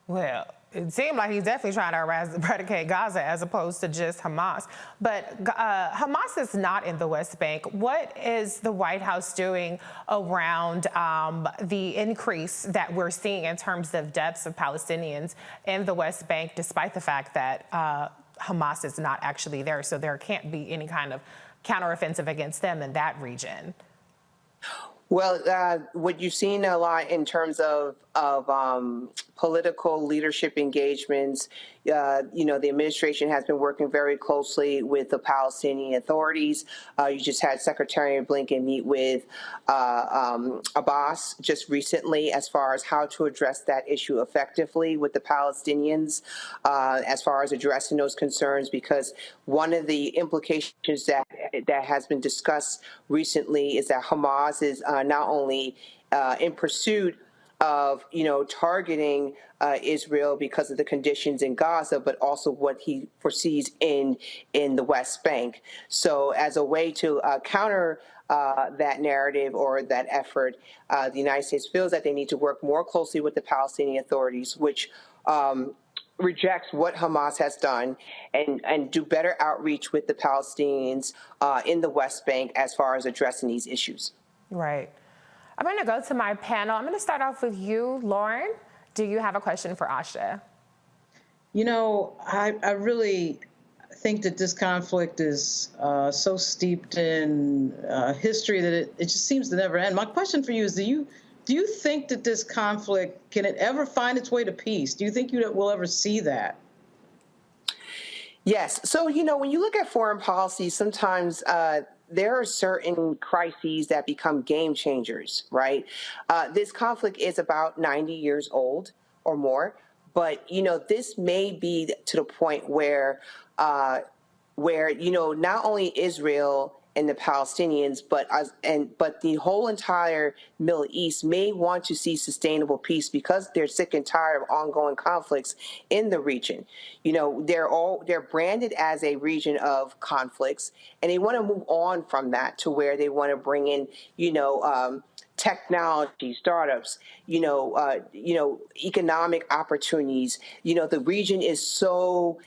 Well, it seemed like he's definitely trying to eradicate Gaza as opposed to just Hamas. But Hamas is not in the West Bank. What is the White House doing around the increase that we're seeing in terms of deaths of Palestinians in the West Bank, despite the fact that Hamas is not actually there? So there can't be any kind of counteroffensive against them in that region. Well, what you've seen a lot in terms of political leadership engagements, the administration has been working very closely with the Palestinian authorities. You just had Secretary Blinken meet with Abbas just recently as far as how to address that issue effectively with the Palestinians, as far as addressing those concerns, because one of the implications that has been discussed recently is that Hamas is not only in pursuit of, targeting Israel because of the conditions in Gaza, but also what he foresees in the West Bank. So as a way to counter that narrative or that effort, the United States feels that they need to work more closely with the Palestinian authorities, which rejects what Hamas has done, and do better outreach with the Palestinians in the West Bank as far as addressing these issues. Right. I'm going to go to my panel. I'm going to start off with you, Lauren. Do you have a question for Asha? I really think that this conflict is so steeped in history that it just seems to never end. My question for you is, do you think that this conflict, can it ever find its way to peace? Do you think we'll ever see that? Yes. So, when you look at foreign policy, sometimes there are certain crises that become game changers, right? This conflict is about 90 years old or more, but, this may be to the point where not only Israel and the Palestinians, but the whole entire Middle East may want to see sustainable peace because they're sick and tired of ongoing conflicts in the region. They're branded as a region of conflicts, and they want to move on from that to where they want to bring in, technology, startups, economic opportunities. The region is so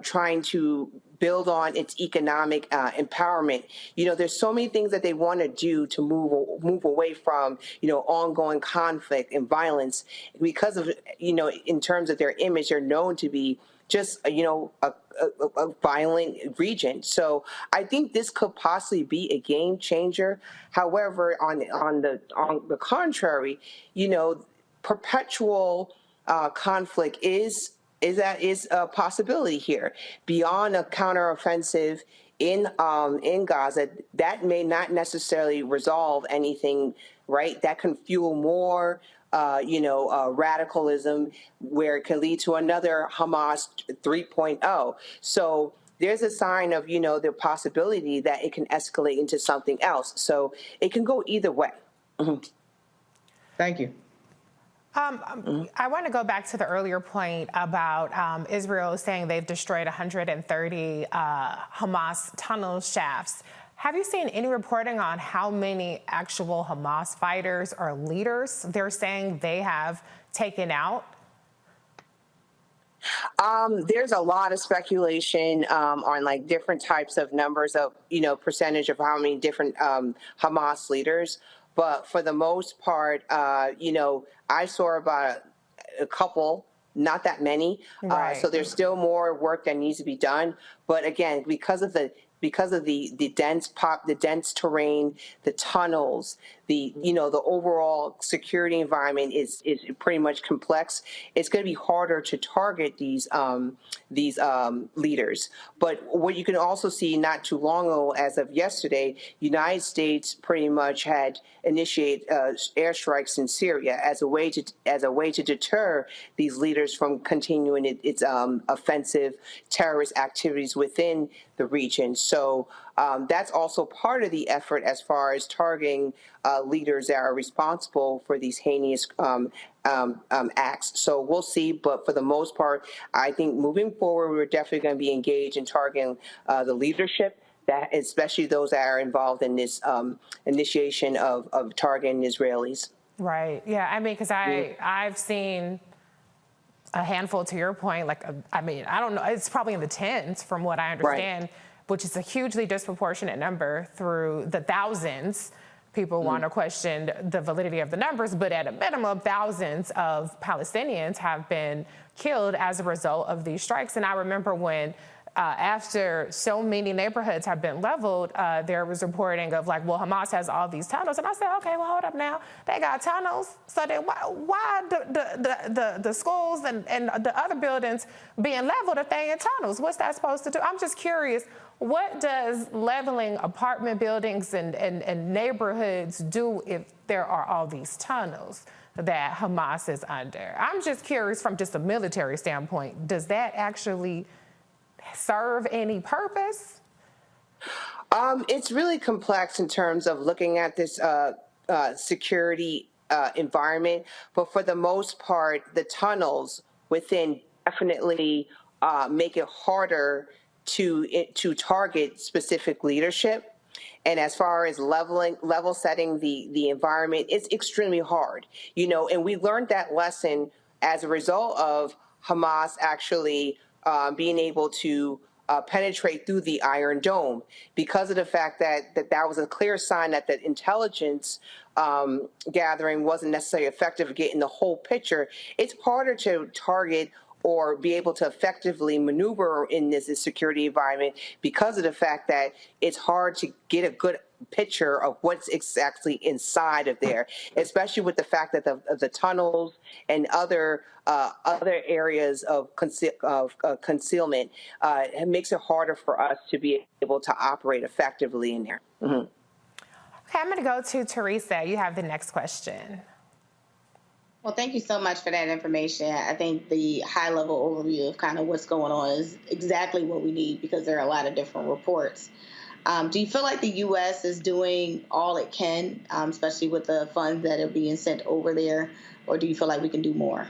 trying to build on its economic empowerment. There's so many things that they want to do to move away from, ongoing conflict and violence because of, in terms of their image, they're known to be just, a violent region. So I think this could possibly be a game changer. However, on the contrary, perpetual conflict is a possibility here. Beyond a counteroffensive in Gaza, that may not necessarily resolve anything, right? That can fuel more radicalism, where it can lead to another Hamas 3.0. So there's a sign of, the possibility that it can escalate into something else. So it can go either way. Mm-hmm. Thank you. I want to go back to the earlier point about Israel saying they've destroyed 130 Hamas tunnel shafts. Have you seen any reporting on how many actual Hamas fighters or leaders they're saying they have taken out? There's a lot of speculation on different types of numbers of, percentage of how many different Hamas leaders. But for the most part, I saw about a couple, not that many. Right. So there's still more work that needs to be done. But again, because of the dense terrain, the tunnels, the overall security environment is pretty much complex. It's going to be harder to target these leaders. But what you can also see not too long ago, as of yesterday, United States pretty much had initiated airstrikes in Syria as a way to deter these leaders from continuing its offensive terrorist activities within the region. So that's also part of the effort as far as targeting leaders that are responsible for these heinous acts. So we'll see, but for the most part, I think moving forward, we're definitely going to be engaged in targeting the leadership, that especially those that are involved in this initiation of targeting Israelis. Right. Yeah. I mean, because I've seen a handful, to your point, like, I mean, I don't know, it's probably in the tens from what I understand, right, which is a hugely disproportionate number through the thousands. People want to question the validity of the numbers, but at a minimum, thousands of Palestinians have been killed as a result of these strikes. And I remember when after so many neighborhoods have been leveled, there was reporting of like, well, Hamas has all these tunnels. And I said, okay, well, hold up now. They got tunnels. So then why the schools and the other buildings being leveled if they in tunnels? What's that supposed to do? I'm just curious, what does leveling apartment buildings and neighborhoods do if there are all these tunnels that Hamas is under? I'm just curious from just a military standpoint, does that actually serve any purpose? It's really complex in terms of looking at this security environment, but for the most part, the tunnels within definitely make it harder to target specific leadership. And as far as level setting the environment, it's extremely hard, and we learned that lesson as a result of Hamas actually being able to penetrate through the Iron Dome, because of the fact that was a clear sign that the intelligence gathering wasn't necessarily effective at getting the whole picture. It's harder to target or be able to effectively maneuver in this security environment because of the fact that it's hard to get a good picture of what's exactly inside of there, especially with the fact that the tunnels and other areas of concealment, it makes it harder for us to be able to operate effectively in there. Mm-hmm. Okay, I'm going to go to Teresa. You have the next question. Well, thank you so much for that information. I think the high-level overview of kind of what's going on is exactly what we need, because there are a lot of different reports. Do you feel like the U.S. is doing all it can, especially with the funds that are being sent over there, or do you feel like we can do more?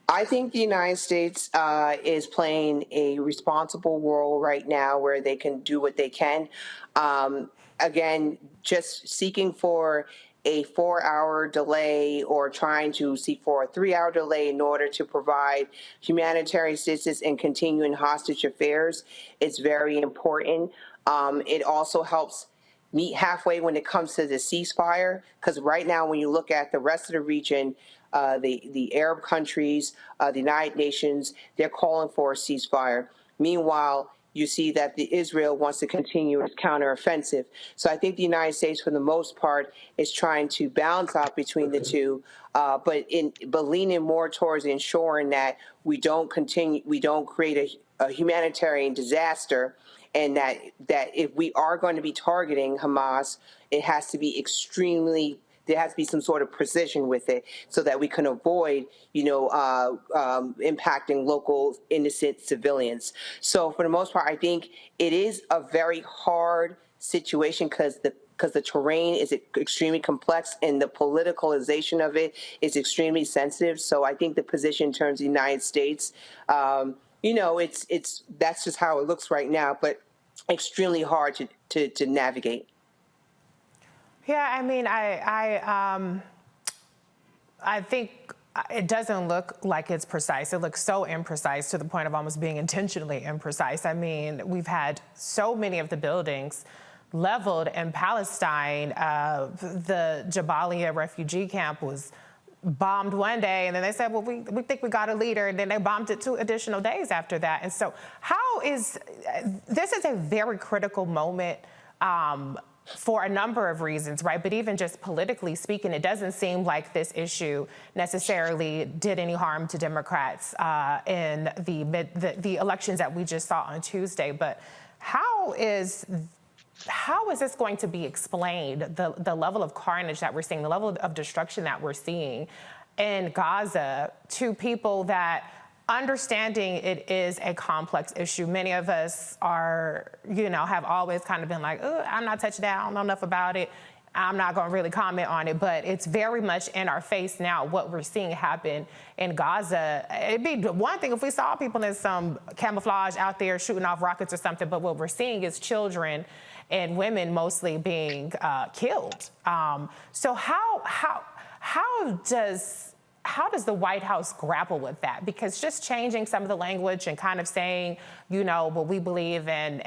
I think the United States is playing a responsible role right now where they can do what they can. Again, just seeking for a 4-hour delay or trying to seek for a 3-hour delay in order to provide humanitarian assistance and continuing hostage affairs is very important. It also helps meet halfway when it comes to the ceasefire, because right now when you look at the rest of the region, the Arab countries, the United Nations, they're calling for a ceasefire. Meanwhile, you see that Israel wants to continue its counteroffensive. So I think the United States, for the most part, is trying to balance out between the two, but leaning more towards ensuring that we don't create a humanitarian disaster, and that if we are going to be targeting Hamas, it has to be there has to be some sort of precision with it so that we can avoid, impacting local innocent civilians. So for the most part, I think it is a very hard situation because the terrain is extremely complex and the politicalization of it is extremely sensitive. So I think the position in terms of the United States, that's just how it looks right now, but extremely hard to navigate. Yeah, I mean, I think it doesn't look like it's precise. It looks so imprecise to the point of almost being intentionally imprecise. I mean, we've had so many of the buildings leveled in Palestine. The Jabalia refugee camp was bombed one day, and then they said, well, we think we got a leader, and then they bombed it 2 additional days after that. And so this is a very critical moment for a number of reasons, right? But even just politically speaking, it doesn't seem like this issue necessarily did any harm to Democrats in the elections that we just saw on Tuesday. But how is this going to be explained, the level of carnage that we're seeing, the level of destruction that we're seeing in Gaza, to people that understanding it is a complex issue. Many of us are, have always kind of been like, I'm not touching that, I don't know enough about it. I'm not going to really comment on it, but it's very much in our face now what we're seeing happen in Gaza. It'd be one thing if we saw people in some camouflage out there shooting off rockets or something, but what we're seeing is children and women mostly being killed. So how does the White House grapple with that? Because just changing some of the language and kind of saying, what we believe and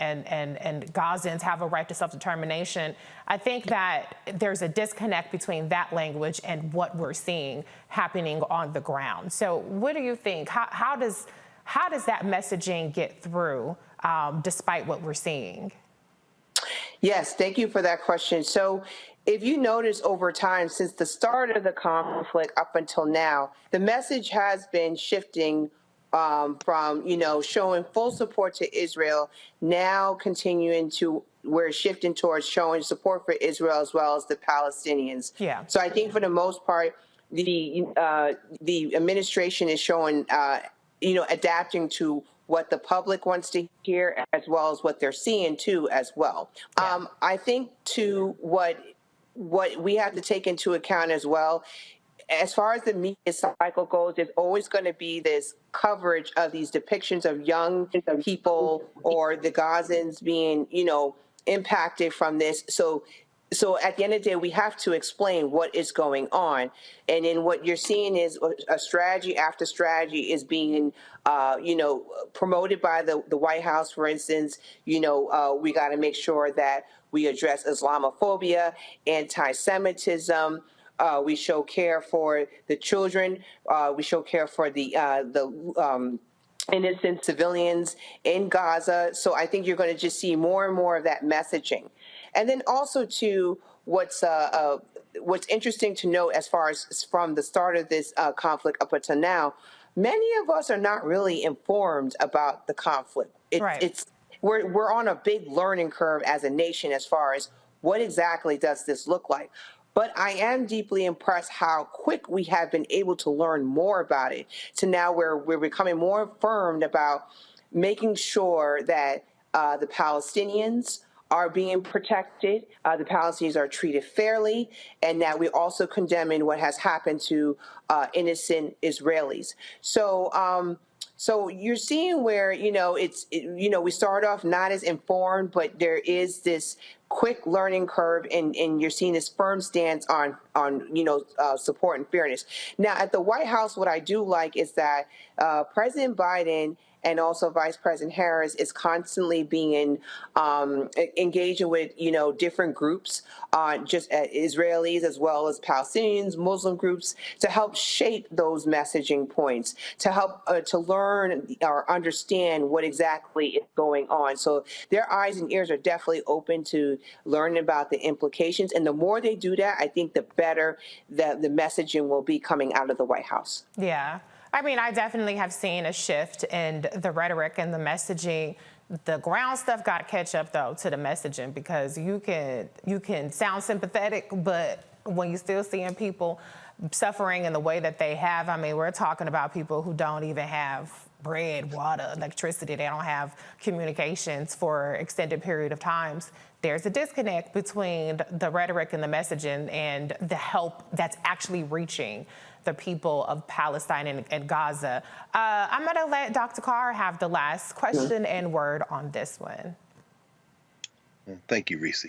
Gazans have a right to self-determination, I think that there's a disconnect between that language and what we're seeing happening on the ground. So what do you think? How does that messaging get through despite what we're seeing? Yes, thank you for that question. So if you notice over time, since the start of the conflict up until now, the message has been shifting from, showing full support to Israel, now continuing to, we're shifting towards showing support for Israel as well as the Palestinians. Yeah. So I think for the most part, the administration is showing, adapting to what the public wants to hear as well as what they're seeing too as well. Yeah. I think too what we have to take into account as well, as far as the media cycle goes, there's always going to be this coverage of these depictions of young people or the Gazans being, impacted from this. So at the end of the day, we have to explain what is going on. And then what you're seeing is a strategy after strategy is being, promoted by the White House, for instance. We got to make sure that we address Islamophobia, anti-Semitism. We show care for the children. We show care for the innocent civilians in Gaza. So I think you're going to just see more and more of that messaging. And then also, too, what's interesting to note as far as from the start of this conflict up until now, many of us are not really informed about the conflict. We're on a big learning curve as a nation as far as what exactly does this look like. But I am deeply impressed how quick we have been able to learn more about it to now where we're becoming more affirmed about making sure that the Palestinians are being protected, the Palestinians are treated fairly, and that we're also condemning what has happened to innocent Israelis. So you're seeing where, we start off not as informed, but there is this quick learning curve, and you're seeing this firm stance on support and fairness. Now, at the White House, what I do like is that President Biden and also Vice President Harris is constantly being engaging with, different groups, just Israelis as well as Palestinians, Muslim groups, to help shape those messaging points, to help to learn or understand what exactly is going on. So their eyes and ears are definitely open to learning about the implications. And the more they do that, I think the better the messaging will be coming out of the White House. Yeah. I mean, I definitely have seen a shift in the rhetoric and the messaging. The ground stuff got to catch up, though, to the messaging, because you can sound sympathetic, but when you're still seeing people suffering in the way that they have, I mean, we're talking about people who don't even have bread, water, electricity. They don't have communications for extended period of times. There's a disconnect between the rhetoric and the messaging and the help that's actually reaching the people of Palestine and Gaza. I'm going to let Dr. Carr have the last question and word on this one. Thank you, Reese.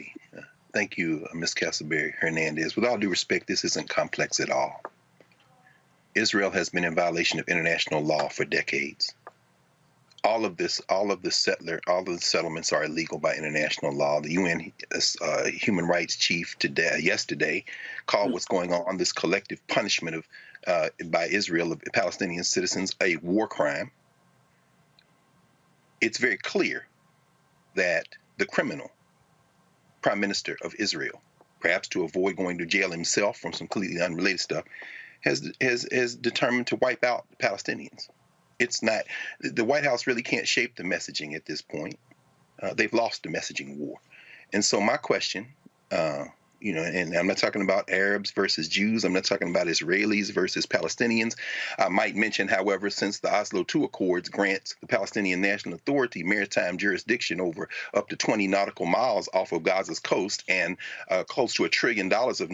Thank you, Ms. Castleberry Hernandez. With all due respect, this isn't complex at all. Israel has been in violation of international law for decades. All of the settlements are illegal by international law. The UN human rights chief yesterday called what's going on, this collective punishment by Israel of Palestinian citizens, a war crime. It's very clear that the criminal prime minister of Israel, perhaps to avoid going to jail himself from some completely unrelated stuff, has determined to wipe out the Palestinians. It's not, the White House really can't shape the messaging at this point. They've lost the messaging war. And so my question, and I'm not talking about Arabs versus Jews. I'm not talking about Israelis versus Palestinians. I might mention, however, since the Oslo II Accords grants the Palestinian National Authority maritime jurisdiction over up to 20 nautical miles off of Gaza's coast, and close to $1 trillion of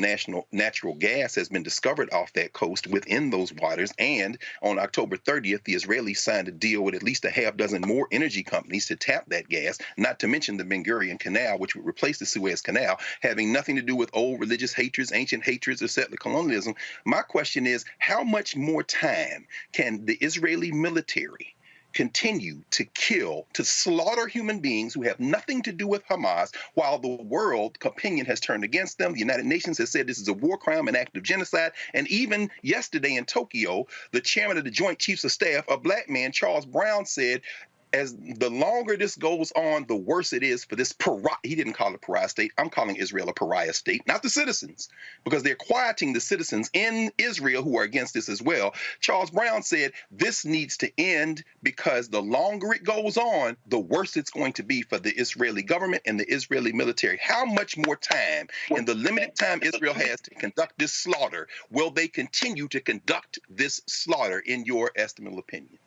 natural gas has been discovered off that coast within those waters. And on October 30th, the Israelis signed a deal with at least a half dozen more energy companies to tap that gas, not to mention the Ben Gurion Canal, which would replace the Suez Canal, having nothing to do with old religious hatreds, ancient hatreds, or settler colonialism. My question is, how much more time can the Israeli military continue to kill, to slaughter human beings who have nothing to do with Hamas, while the world opinion has turned against them? The United Nations has said this is a war crime, an act of genocide. And even yesterday in Tokyo, the chairman of the Joint Chiefs of Staff, a black man, Charles Brown, said, as the longer this goes on, the worse it is for this pariah. He didn't call it a pariah state. I'm calling Israel a pariah state, not the citizens, because they're quieting the citizens in Israel who are against this as well. Charles Brown said this needs to end because the longer it goes on, the worse it's going to be for the Israeli government and the Israeli military. How much more time, in the limited time Israel has to conduct this slaughter, will they continue to conduct this slaughter, in your estimable opinion?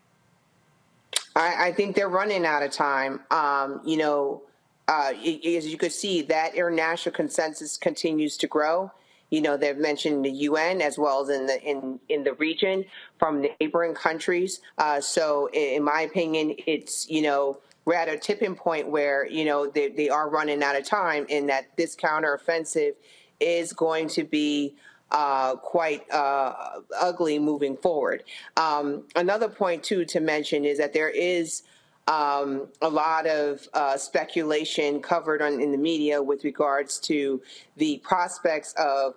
I think they're running out of time. As you could see, that international consensus continues to grow. They've mentioned the UN as well as in the region from neighboring countries. So in my opinion, it's, we're at a tipping point where, they are running out of time, and that this counteroffensive is going to be quite ugly moving forward. Another point, too, to mention is that there is a lot of speculation covered in the media with regards to the prospects of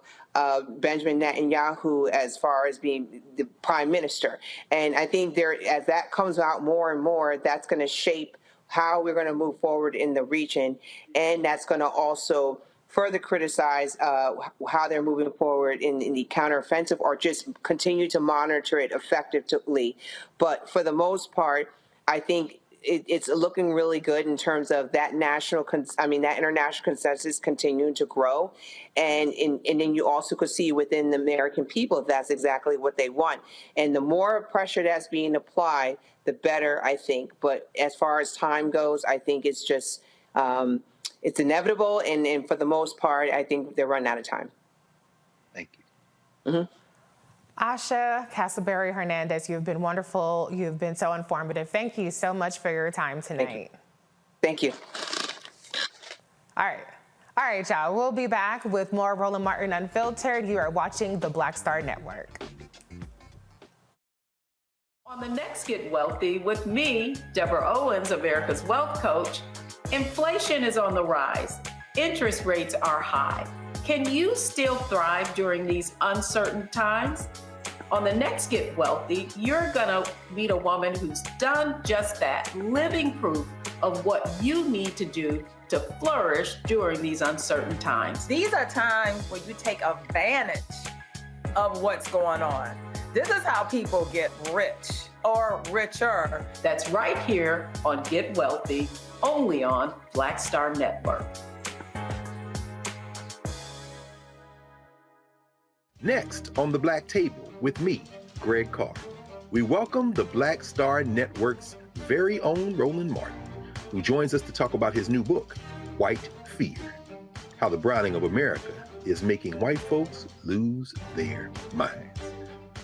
Benjamin Netanyahu as far as being the prime minister. And I think as that comes out more and more, that's going to shape how we're going to move forward in the region. And that's going to also further criticize how they're moving forward in the counteroffensive, or just continue to monitor it effectively. But for the most part, I think it's looking really good in terms of that that international consensus continuing to grow. And then you also could see within the American people, that's exactly what they want. And the more pressure that's being applied, the better, I think. But as far as time goes, I think it's just, it's inevitable. And for the most part, I think they're running out of time. Thank you. Mm-hmm. Asha Castleberry Hernandez, you've been wonderful. You've been so informative. Thank you so much for your time tonight. Thank you. All right, y'all. We'll be back with more Roland Martin Unfiltered. You are watching the Black Star Network. On the next Get Wealthy with me, Deborah Owens, America's Wealth Coach, inflation is on the rise. Interest rates are high. Can you still thrive during these uncertain times? On the next Get Wealthy, you're gonna meet a woman who's done just that, living proof of what you need to do to flourish during these uncertain times. These are times when you take advantage of what's going on. This is how people get rich or richer. That's right here on Get Wealthy, only on Black Star Network. Next on the Black Table with me, Greg Carr, we welcome the Black Star Network's very own Roland Martin, who joins us to talk about his new book, White Fear: How the Browning of America is Making White Folks Lose Their Minds.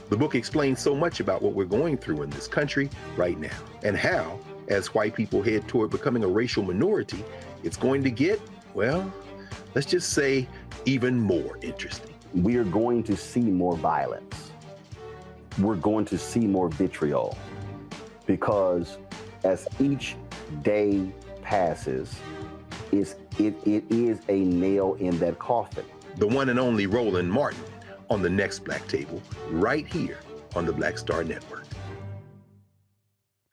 The book explains so much about what we're going through in this country right now, and how, as white people head toward becoming a racial minority, it's going to get, well, let's just say, even more interesting. We are going to see more violence. We're going to see more vitriol, because as each day passes, it is a nail in that coffin. The one and only Roland Martin on the next Black Table, right here on the Black Star Network.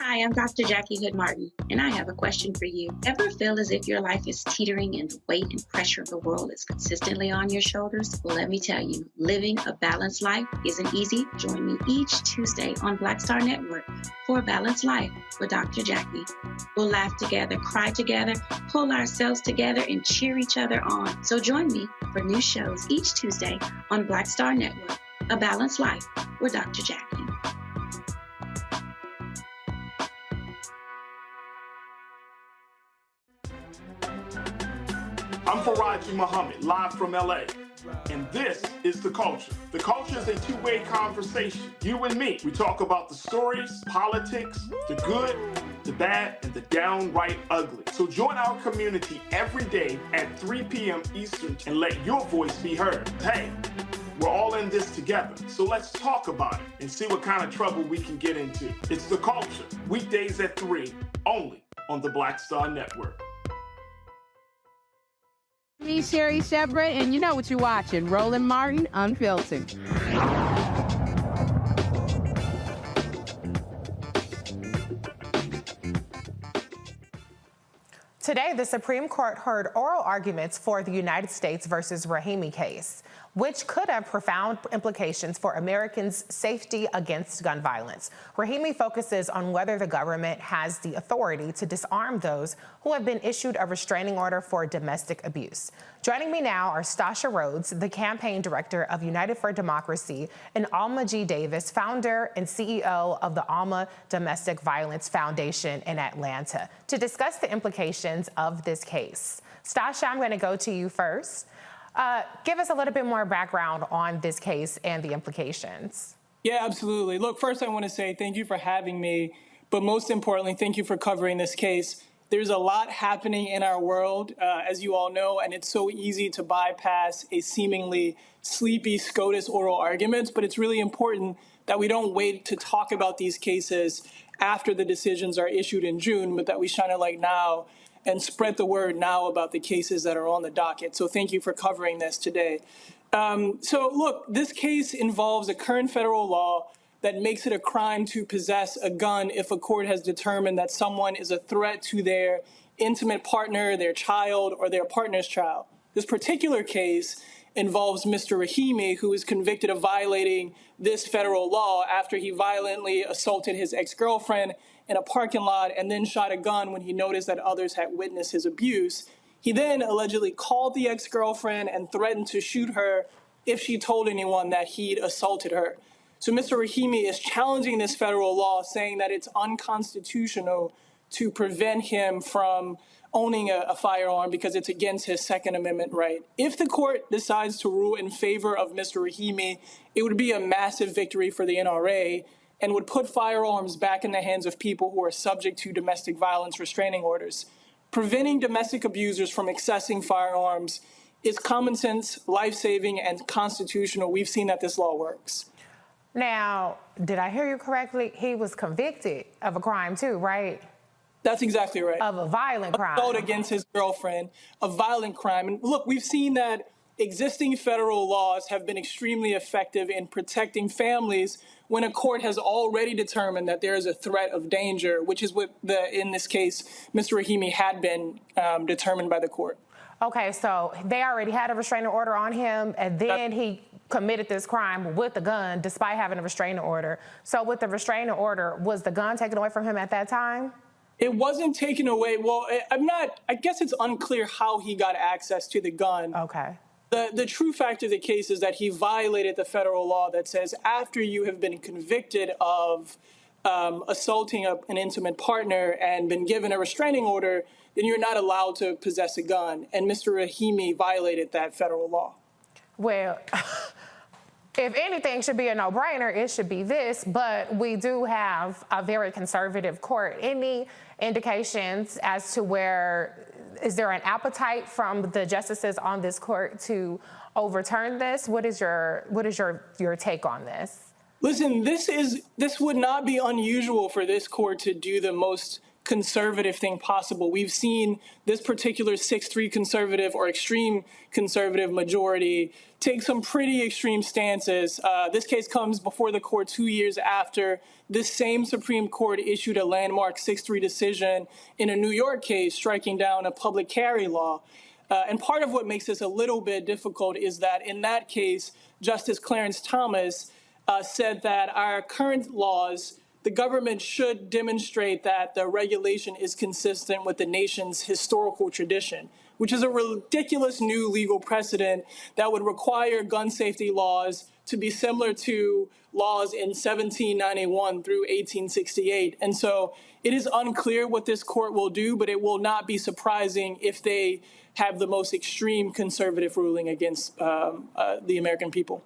Hi, I'm Dr. Jackie Hood Martin, and I have a question for you. Ever feel as if your life is teetering and the weight and pressure of the world is consistently on your shoulders? Well, let me tell you, living a balanced life isn't easy. Join me each Tuesday on Black Star Network for A Balanced Life with Dr. Jackie. We'll laugh together, cry together, pull ourselves together, and cheer each other on. So join me for new shows each Tuesday on Black Star Network, A Balanced Life with Dr. Jackie. I'm Faraji Muhammad, live from LA. And this is The Culture. The Culture is a two-way conversation. You and me. We talk about the stories, politics, the good, the bad, and the downright ugly. So join our community every day at 3 p.m. Eastern and let your voice be heard. Hey, we're all in this together. So let's talk about it and see what kind of trouble we can get into. It's The Culture, weekdays at 3, only on the Black Star Network. Me, Sherry Shepard, and you know what you're watching, Roland Martin Unfiltered. Today, the Supreme Court heard oral arguments for the United States versus Rahimi case, which could have profound implications for Americans' safety against gun violence. Rahimi focuses on whether the government has the authority to disarm those who have been issued a restraining order for domestic abuse. Joining me now are Stasha Rhodes, the campaign director of United for Democracy, and Alma G. Davis, founder and CEO of the Alma Domestic Violence Foundation in Atlanta, to discuss the implications of this case. Stasha, I'm going to go to you first. Give us a little bit more background on this case and the implications. Yeah, absolutely. Look, first I want to say thank you for having me, but most importantly, thank you for covering this case. There's a lot happening in our world, as you all know, and it's so easy to bypass a seemingly sleepy SCOTUS oral arguments, but it's really important that we don't wait to talk about these cases after the decisions are issued in June, but that we shine a light now and spread the word now about the cases that are on the docket. So thank you for covering this today. So look, this case involves a current federal law that makes it a crime to possess a gun if a court has determined that someone is a threat to their intimate partner, their child, or their partner's child. This particular case involves Mr. Rahimi, who is convicted of violating this federal law after he violently assaulted his ex-girlfriend in a parking lot and then shot a gun when he noticed that others had witnessed his abuse. He then allegedly called the ex-girlfriend and threatened to shoot her if she told anyone that he'd assaulted her. So Mr. Rahimi is challenging this federal law, saying that it's unconstitutional to prevent him from owning a firearm because it's against his Second Amendment right. If the court decides to rule in favor of Mr. Rahimi, it would be a massive victory for the NRA and would put firearms back in the hands of people who are subject to domestic violence restraining orders. Preventing domestic abusers from accessing firearms is common sense, life-saving, and constitutional. We've seen that this law works. Now, did I hear you correctly? He was convicted of a crime too, right? That's exactly right. Of a violent crime. Assault against his girlfriend, a violent crime. And look, we've seen that existing federal laws have been extremely effective in protecting families when a court has already determined that there is a threat of danger, which is what, in this case, Mr. Rahimi had been determined by the court. Okay, so they already had a restraining order on him, and then he committed this crime with a gun despite having a restraining order. So with the restraining order, was the gun taken away from him at that time? It wasn't taken away. Well, I guess it's unclear how he got access to the gun. Okay. The true fact of the case is that he violated the federal law that says after you have been convicted of assaulting an intimate partner and been given a restraining order, then you're not allowed to possess a gun. And Mr. Rahimi violated that federal law. Well, if anything should be a no-brainer, it should be this, but we do have a very conservative court. Any indications as to is there an appetite from the justices on this court to overturn this? What is your take on this? Listen, this would not be unusual for this court to do the most conservative thing possible. We've seen this particular 6-3 conservative or extreme conservative majority take some pretty extreme stances. This case comes before the court 2 years after this same Supreme Court issued a landmark 6-3 decision in a New York case striking down a public carry law. And part of what makes this a little bit difficult is that in that case, Justice Clarence Thomas said that our current laws the government should demonstrate that the regulation is consistent with the nation's historical tradition, which is a ridiculous new legal precedent that would require gun safety laws to be similar to laws in 1791 through 1868. And so it is unclear what this court will do, but it will not be surprising if they have the most extreme conservative ruling against the American people.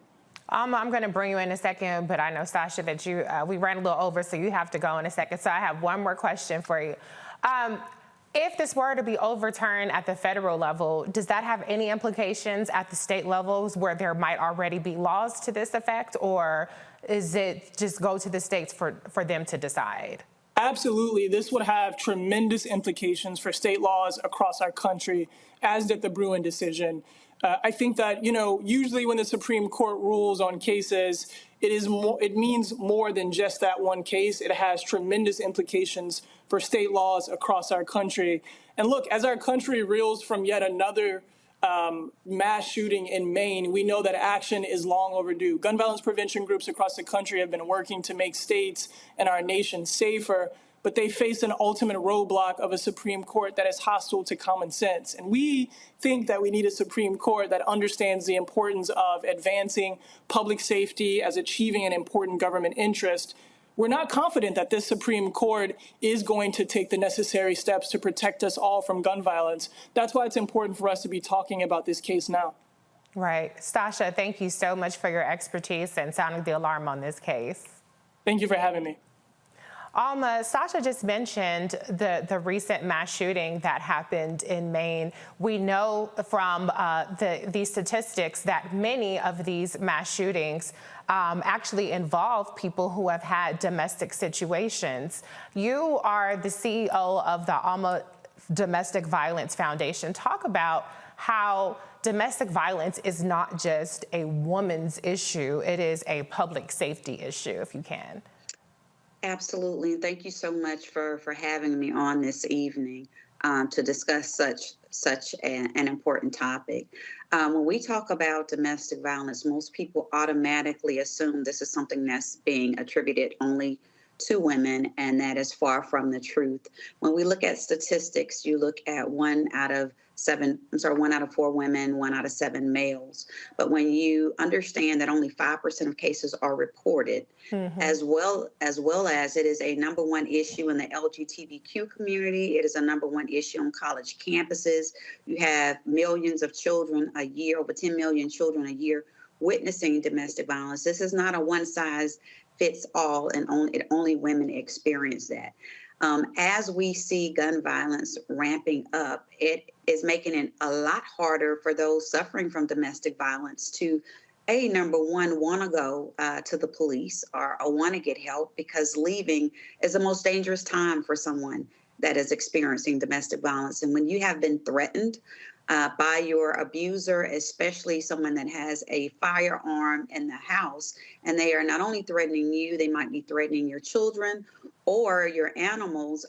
I'm going to bring you in a second, but I know, Sasha, that we ran a little over, so you have to go in a second. So I have one more question for you. If this were to be overturned at the federal level, does that have any implications at the state levels where there might already be laws to this effect, or is it just go to the states for them to decide? Absolutely. This would have tremendous implications for state laws across our country, as did the Bruin decision. I think that, usually when the Supreme Court rules on cases, it means more than just that one case. It has tremendous implications for state laws across our country. And look, as our country reels from yet another mass shooting in Maine, we know that action is long overdue. Gun violence prevention groups across the country have been working to make states and our nation safer, but they face an ultimate roadblock of a Supreme Court that is hostile to common sense. And we think that we need a Supreme Court that understands the importance of advancing public safety as achieving an important government interest. We're not confident that this Supreme Court is going to take the necessary steps to protect us all from gun violence. That's why it's important for us to be talking about this case now. Right. Sasha, thank you so much for your expertise and sounding the alarm on this case. Thank you for having me. Sasha just mentioned the recent mass shooting that happened in Maine. We know from these statistics that many of these mass shootings actually involve people who have had domestic situations. You are the CEO of the Alma Domestic Violence Foundation. Talk about how domestic violence is not just a woman's issue, it is a public safety issue, if you can. Absolutely. And thank you so much for having me on this evening to discuss such an important topic. When we talk about domestic violence, most people automatically assume this is something that's being attributed only to women, and that is far from the truth. When we look at statistics, you look at 1 out of 4 women, 1 out of 7 males. But when you understand that only 5% of cases are reported, as well as it is a #1 issue in the LGBTQ community, it is a #1 issue on college campuses. You have millions of children a year, over 10 million children a year, witnessing domestic violence. This is not a one-size-fits-all, and only women experience that. As we see gun violence ramping up, it is making it a lot harder for those suffering from domestic violence to, #1, want to go to the police or want to get help, because leaving is the most dangerous time for someone that is experiencing domestic violence. And when you have been threatened by your abuser, especially someone that has a firearm in the house, and they are not only threatening you, they might be threatening your children or your animals,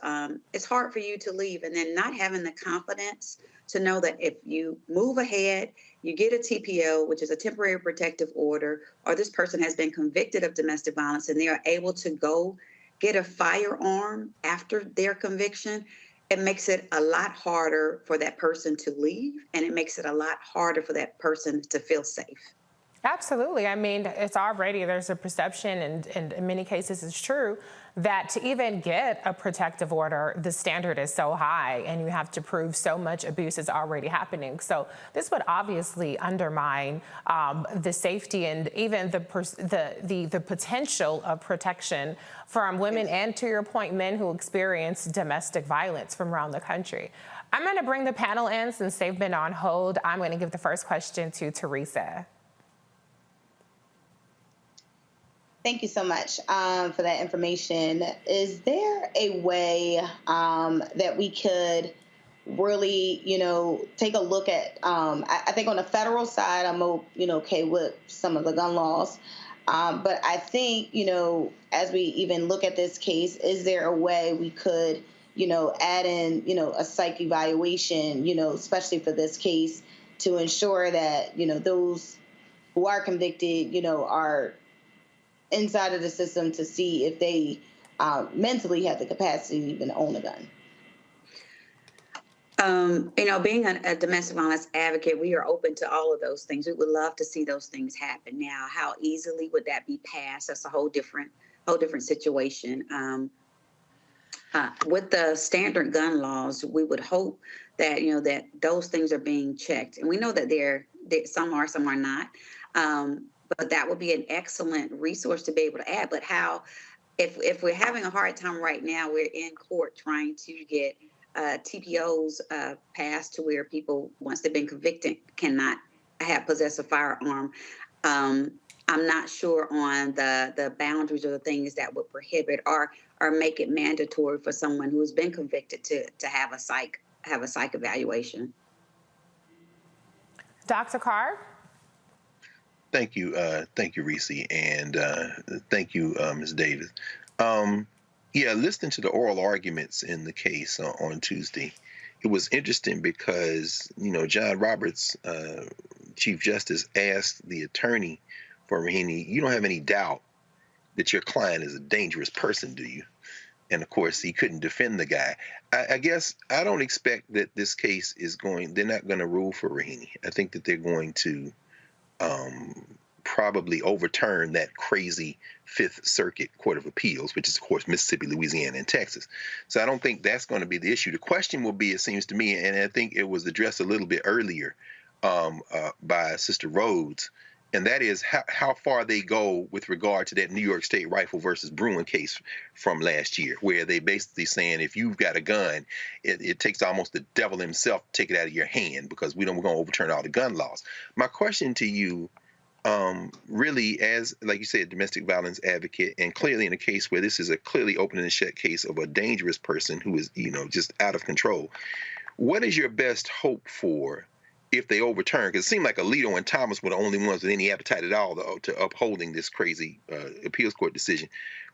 it's hard for you to leave. And then not having the confidence to know that if you move ahead, you get a TPO, which is a temporary protective order, or this person has been convicted of domestic violence and they are able to go get a firearm after their conviction, it makes it a lot harder for that person to leave, and it makes it a lot harder for that person to feel safe. Absolutely. I mean, it's already, there's a perception, and in many cases it's true, that to even get a protective order, the standard is so high and you have to prove so much abuse is already happening. So this would obviously undermine the safety and even the potential of protection from women and, to your point, men who experience domestic violence from around the country. I'm going to bring the panel in since they've been on hold. I'm going to give the first question to Teresa. Thank you so much for that information. Is there a way that we could really, take a look at, I think on the federal side, I'm okay with some of the gun laws. But I think, as we even look at this case, is there a way we could, add in, a psych evaluation, especially for this case, to ensure that, those who are convicted, are inside of the system to see if they mentally have the capacity to even own a gun. Being a domestic violence advocate, we are open to all of those things. We would love to see those things happen. Now, how easily would that be passed? That's a whole different situation. With the standard gun laws, we would hope that that those things are being checked, and we know that some are, some are not. But that would be an excellent resource to be able to add. But how, if we're having a hard time right now, we're in court trying to get TPOs passed to where people, once they've been convicted, cannot possess a firearm. I'm not sure on the boundaries or the things that would prohibit or make it mandatory for someone who has been convicted to have a psych evaluation. Dr. Carr? Thank you, Reese, and thank you, Ms. Davis. Listening to the oral arguments in the case on Tuesday, it was interesting because John Roberts, Chief Justice, asked the attorney for Raheny, "You don't have any doubt that your client is a dangerous person, do you?" And of course, he couldn't defend the guy. I guess I don't expect that this case they're not going to rule for Raheny. I think that they're going to probably overturn that crazy Fifth Circuit Court of Appeals, which is, of course, Mississippi, Louisiana, and Texas. So I don't think that's going to be the issue. The question will be, it seems to me, and I think it was addressed a little bit earlier by Sister Rhodes, and that is how far they go with regard to that New York State Rifle versus Bruin case from last year, where they basically saying if you've got a gun, it takes almost the devil himself to take it out of your hand because we're going to overturn all the gun laws. My question to you, really, as like you said, domestic violence advocate, and clearly in a case where this is a clearly open and shut case of a dangerous person who is just out of control, what is your best hope for if they overturn? Because it seemed like Alito and Thomas were the only ones with any appetite at all to upholding this crazy appeals court decision.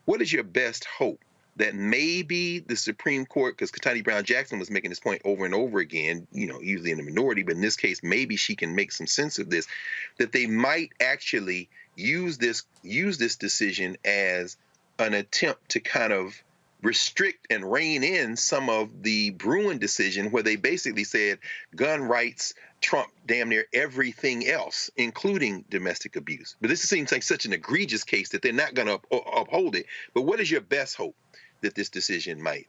What is your best hope that maybe the Supreme Court, because Ketanji Brown Jackson was making this point over and over again, usually in the minority, but in this case, maybe she can make some sense of this, that they might actually use this decision as an attempt to kind of restrict and rein in some of the Bruin decision, where they basically said gun rights trump damn near everything else, including domestic abuse. But this seems like such an egregious case that they're not going to uphold it. But what is your best hope that this decision might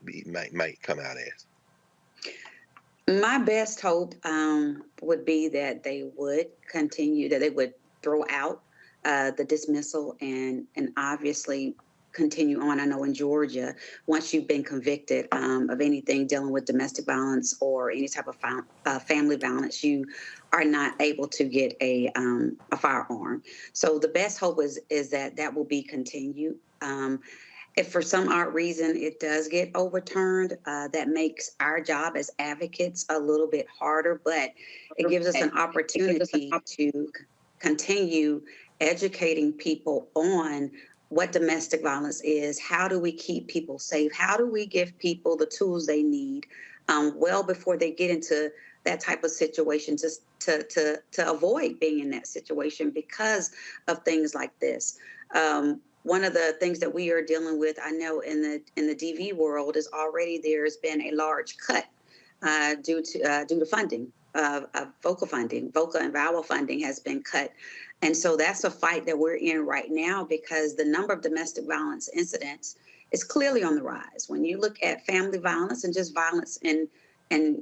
come out as? My best hope would be that they would continue, that they would throw out the dismissal and obviously continue on. I know in Georgia, once you've been convicted of anything dealing with domestic violence or any type of family violence, you are not able to get a firearm. So the best hope is that will be continued. If for some odd reason it does get overturned, that makes our job as advocates a little bit harder, but it gives us an opportunity to continue educating people on what domestic violence is. How do we keep people safe? How do we give people the tools they need well before they get into that type of situation, just to avoid being in that situation because of things like this? One of the things that we are dealing with, I know in the DV world, is already there's been a large cut due to funding, VOCA and VOWA funding has been cut. And so that's a fight that we're in right now because the number of domestic violence incidents is clearly on the rise. When you look at family violence and just violence in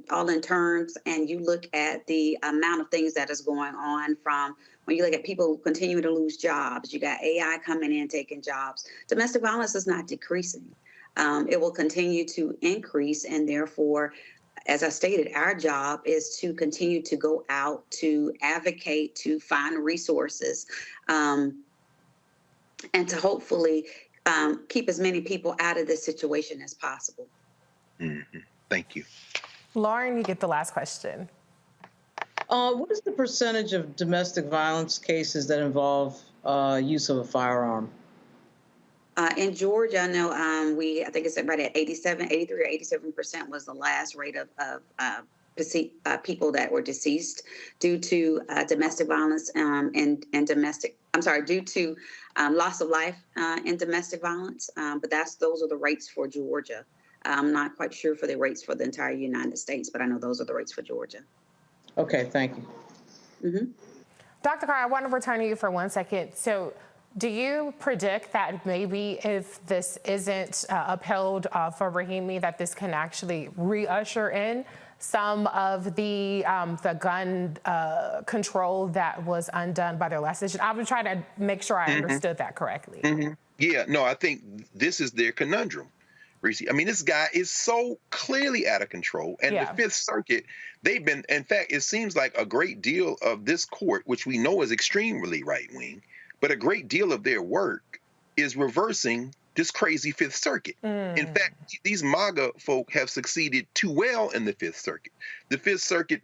all in terms, and you look at the amount of things that is going on, from when you look at people continue to lose jobs, you got AI coming in, taking jobs. Domestic violence is not decreasing. It will continue to increase, and therefore, as I stated, our job is to continue to go out, to advocate, to find resources, and to hopefully keep as many people out of this situation as possible. Mm-hmm. Thank you. Lauren, you get the last question. What is the percentage of domestic violence cases that involve use of a firearm? In Georgia, I know I think it's right at 83 or 87% was the last rate of people that were deceased due to domestic violence and due to loss of life in domestic violence. But those are the rates for Georgia. I'm not quite sure for the rates for the entire United States, but I know those are the rates for Georgia. Okay, thank you. Mm-hmm. Dr. Carr, I want to return to you for 1 second. So do you predict that maybe if this isn't upheld for Rahimi, that this can actually re-usher in some of the gun control that was undone by their last decision? I was trying to make sure I understood that correctly. Mm-hmm. Yeah, no, I think this is their conundrum, Reese. I mean, this guy is so clearly out of control. And the Fifth Circuit, in fact, it seems like a great deal of this court, which we know is extremely right-wing, but a great deal of their work is reversing this crazy Fifth Circuit. In fact, these MAGA folk have succeeded too well in the Fifth Circuit. The Fifth Circuit,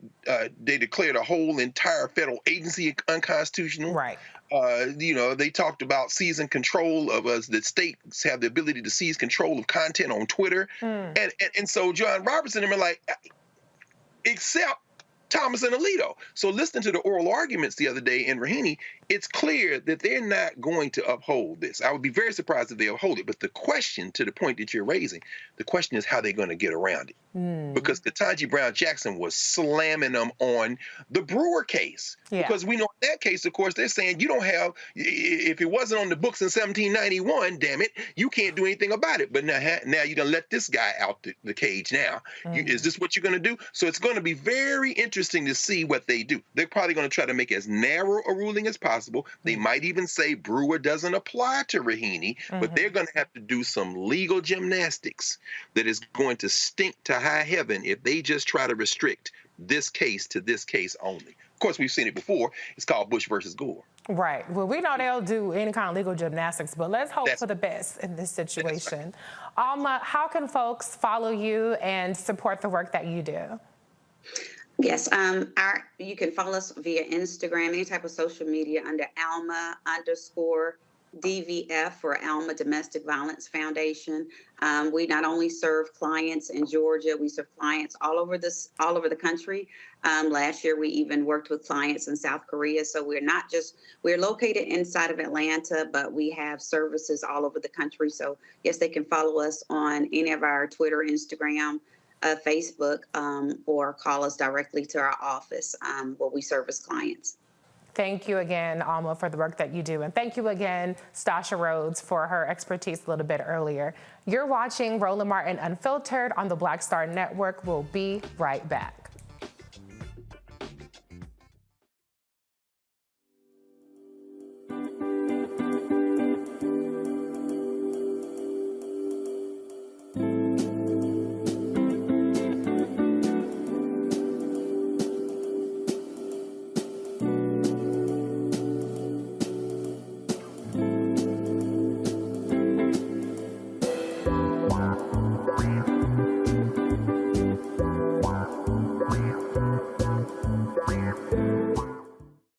they declared a whole entire federal agency unconstitutional. Right. They talked about seizing control of us, that states have the ability to seize control of content on Twitter. And so John Robertson and them are like, except Thomas and Alito. So listening to the oral arguments the other day in Rahimi, it's clear that they're not going to uphold this. I would be very surprised if they uphold it. But the question, to the point that you're raising, the question is how they're going to get around it. Because Ketanji Brown Jackson was slamming them on the Brewer case. Because we know in that case, of course, they're saying you don't have, if it wasn't on the books in 1791, damn it, you can't do anything about it. But now you're going to let this guy out the cage now. Is this what you're going to do? So it's going to be very interesting to see what they do. They're probably going to try to make as narrow a ruling as possible. They might even say Brewer doesn't apply to Rahimi, but they're going to have to do some legal gymnastics that is going to stink to high heaven if they just try to restrict this case to this case only. Of course, we've seen it before. It's called Bush versus Gore. Right. Well, we know they'll do any kind of legal gymnastics, but let's hope for the best in this situation. Alma, how can folks follow you and support the work that you do? Yes, you can follow us via Instagram, any type of social media under Alma_DVF or Alma Domestic Violence Foundation. We not only serve clients in Georgia, we serve clients all over the country. Last year, we even worked with clients in South Korea. So we're located inside of Atlanta, but we have services all over the country. So yes, they can follow us on any of our Twitter, Instagram, Facebook, or call us directly to our office where we service clients. Thank you again, Alma, for the work that you do. And thank you again, Stasha Rhodes, for her expertise a little bit earlier. You're watching Roland Martin Unfiltered on the Black Star Network. We'll be right back.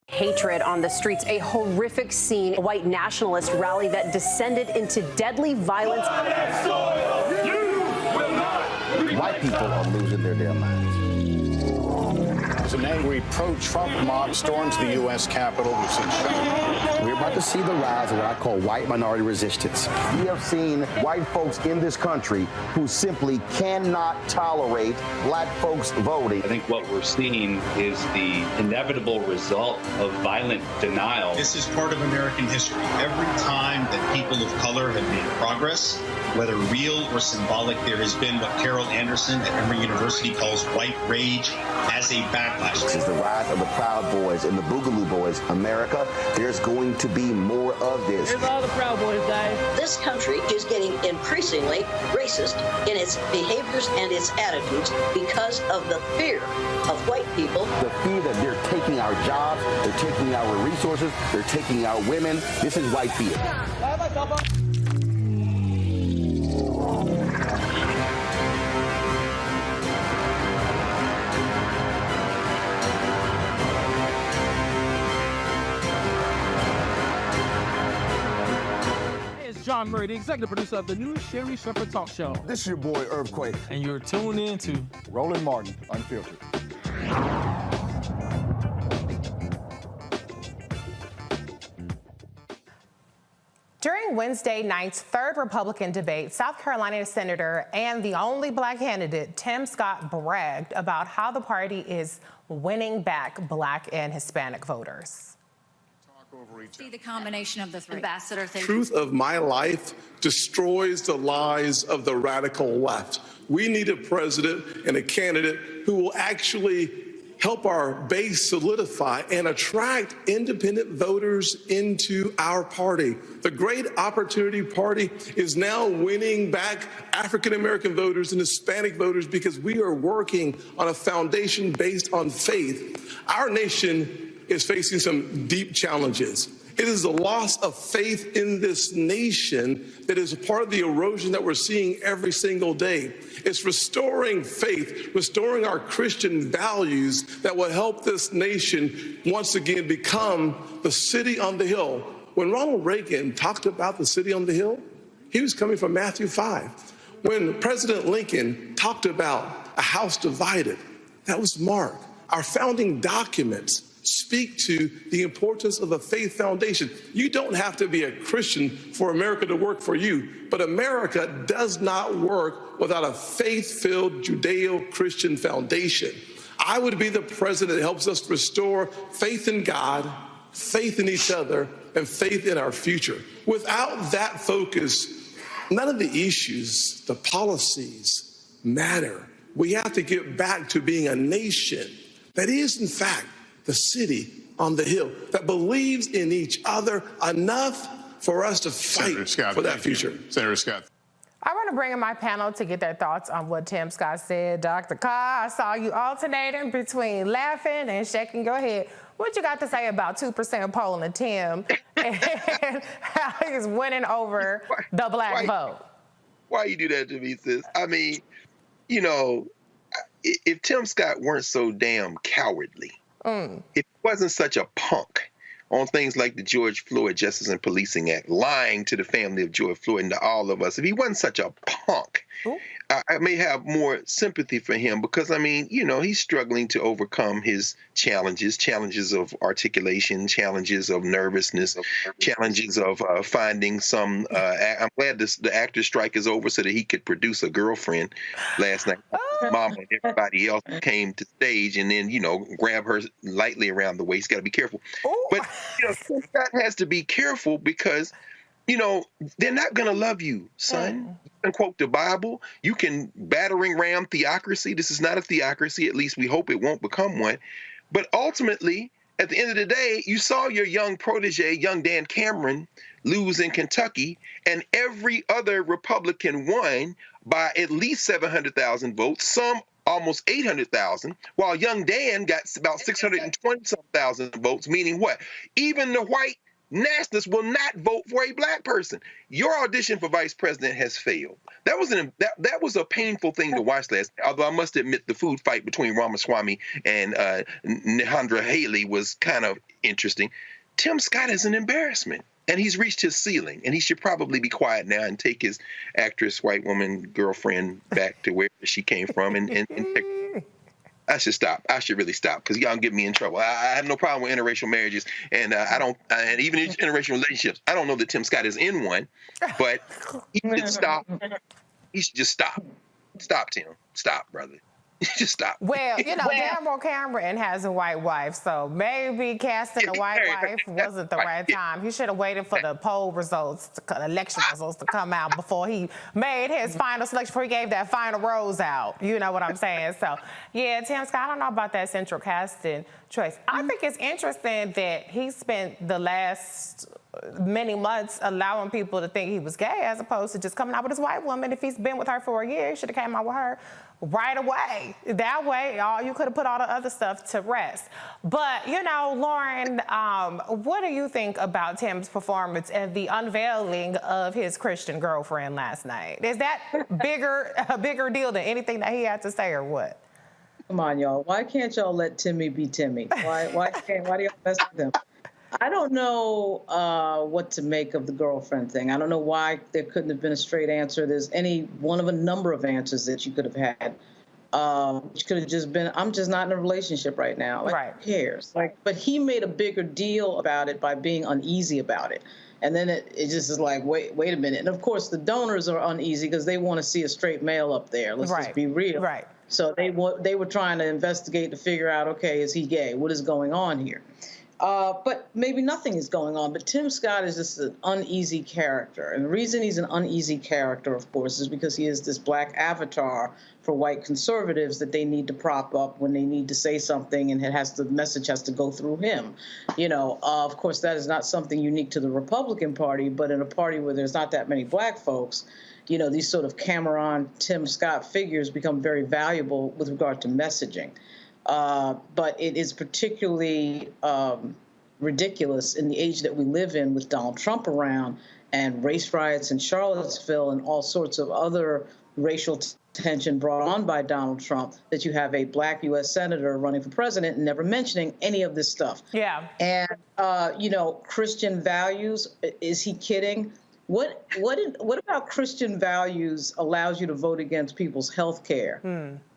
Hatred on the streets, a horrific scene, a white nationalist rally that descended into deadly violence. White people are losing their damn minds. As an angry pro-Trump mob storms the U.S. Capitol, we've seen shooting. We're about to see the rise of what I call white minority resistance. We have seen white folks in this country who simply cannot tolerate black folks voting. I think what we're seeing is the inevitable result of violent denial. This is part of American history. Every time that people of color have made progress, whether real or symbolic, there has been what Carol Anderson at Emory University calls white rage as a backlash. This is the rise of the Proud Boys and the Boogaloo Boys. America, there's going to be more of this. Here's all the Proud Boys, guys. This country is getting increasingly racist in its behaviors and its attitudes because of the fear of white people. The fear that they're taking our jobs, they're taking our resources, they're taking our women. This is white fear. John Murray, the executive producer of the new Sherry Shepherd Talk Show. This is your boy, Earthquake. And you're tuned in to Roland Martin Unfiltered. During Wednesday night's third Republican debate, South Carolina Senator and the only black candidate, Tim Scott, bragged about how the party is winning back black and Hispanic voters. See the combination of the three. Ambassador, The truth of my life destroys the lies of the radical left. We need a president and a candidate who will actually help our base solidify and attract independent voters into our party. The Great Opportunity Party is now winning back African-American voters and Hispanic voters because we are working on a foundation based on faith. Our nation is facing some deep challenges. It is the loss of faith in this nation that is a part of the erosion that we're seeing every single day. It's restoring faith, restoring our Christian values that will help this nation once again become the city on the hill. When Ronald Reagan talked about the city on the hill, he was coming from Matthew 5. When President Lincoln talked about a house divided, that was Mark. Our founding documents speak to the importance of a faith foundation. You don't have to be a Christian for America to work for you, but America does not work without a faith-filled Judeo-Christian foundation. I would be the president that helps us restore faith in God, faith in each other, and faith in our future. Without that focus, none of the issues, the policies matter. We have to get back to being a nation that is, in fact, the city on the hill, that believes in each other enough for us to fight for that future. Senator Scott. I want to bring in my panel to get their thoughts on what Tim Scott said. Dr. Carr, I saw you alternating between laughing and shaking your head. What you got to say about 2% polling Tim and how he's winning over the black vote? Why you do that to me, sis? I mean, you know, if Tim Scott weren't so damn cowardly, if he wasn't such a punk on things like the George Floyd Justice and Policing Act, lying to the family of George Floyd and to all of us, if he wasn't such a punk, I may have more sympathy for him because, I mean, you know, he's struggling to overcome his challenges of articulation, challenges of nervousness, challenges of finding some, I'm glad the actor's strike is over so that he could produce a girlfriend last night. Mama and everybody else came to stage and then, you know, grab her lightly around the waist. Got to be careful. But, you know, Scott has to be careful because, you know, they're not going to love you, son. You can quote the Bible. You can battering ram theocracy. This is not a theocracy. At least we hope it won't become one. But ultimately, at the end of the day, you saw your young protege, young Dan Cameron, lose in Kentucky, and every other Republican won by at least 700,000 votes, some almost 800,000, while young Dan got about 620,000 votes, meaning what? Even the white nationalists will not vote for a black person. Your audition for vice president has failed. That was a painful thing to watch last night, although I must admit the food fight between Ramaswamy and Nehandra Haley was kind of interesting. Tim Scott is an embarrassment. And he's reached his ceiling, and he should probably be quiet now and take his actress, white woman, girlfriend back to where she came from. And I should stop. I should really stop because y'all get me in trouble. I have no problem with interracial marriages, and I don't, and even interracial relationships. I don't know that Tim Scott is in one, but he should stop. He should just stop. Stop, Tim. Stop, brother. Just stop. Well, you know, Daniel Cameron has a white wife, so maybe casting a white wife wasn't the right time. He should have waited for the poll results, election results to come out before he made his final selection, before he gave that final rose out. You know what I'm saying? So, yeah, Tim Scott, I don't know about that central casting choice. I think it's interesting that he spent the last many months allowing people to think he was gay as opposed to just coming out with his white woman. If he's been with her for a year, he should have came out with her right away. That way, you could have put all the other stuff to rest. But, you know, Lauren, what do you think about Tim's performance and the unveiling of his Christian girlfriend last night? Is that a bigger deal than anything that he had to say or what? Come on, y'all. Why can't y'all let Timmy be Timmy? Why do y'all mess with him? I don't know what to make of the girlfriend thing. I don't know why there couldn't have been a straight answer. There's any one of a number of answers that you could have had. which could have just been, I'm just not in a relationship right now. Like, who cares? Like, but he made a bigger deal about it by being uneasy about it. And then it just is like, wait a minute. And of course, the donors are uneasy because they want to see a straight male up there. Let's just be real. Right. So they were trying to investigate to figure out, okay, is he gay? What is going on here? But maybe nothing is going on. But Tim Scott is just an uneasy character. And the reason he's an uneasy character, of course, is because he is this black avatar for white conservatives that they need to prop up when they need to say something, and the message has to go through him. You know, of course, that is not something unique to the Republican Party, but in a party where there's not that many black folks, you know, these sort of Cameron, Tim Scott figures become very valuable with regard to messaging. But it is particularly ridiculous in the age that we live in with Donald Trump around and race riots in Charlottesville and all sorts of other racial tension brought on by Donald Trump, that you have a black U.S. senator running for president and never mentioning any of this stuff. Yeah. And, you know, Christian values, is he kidding? What about Christian values allows you to vote against people's health care?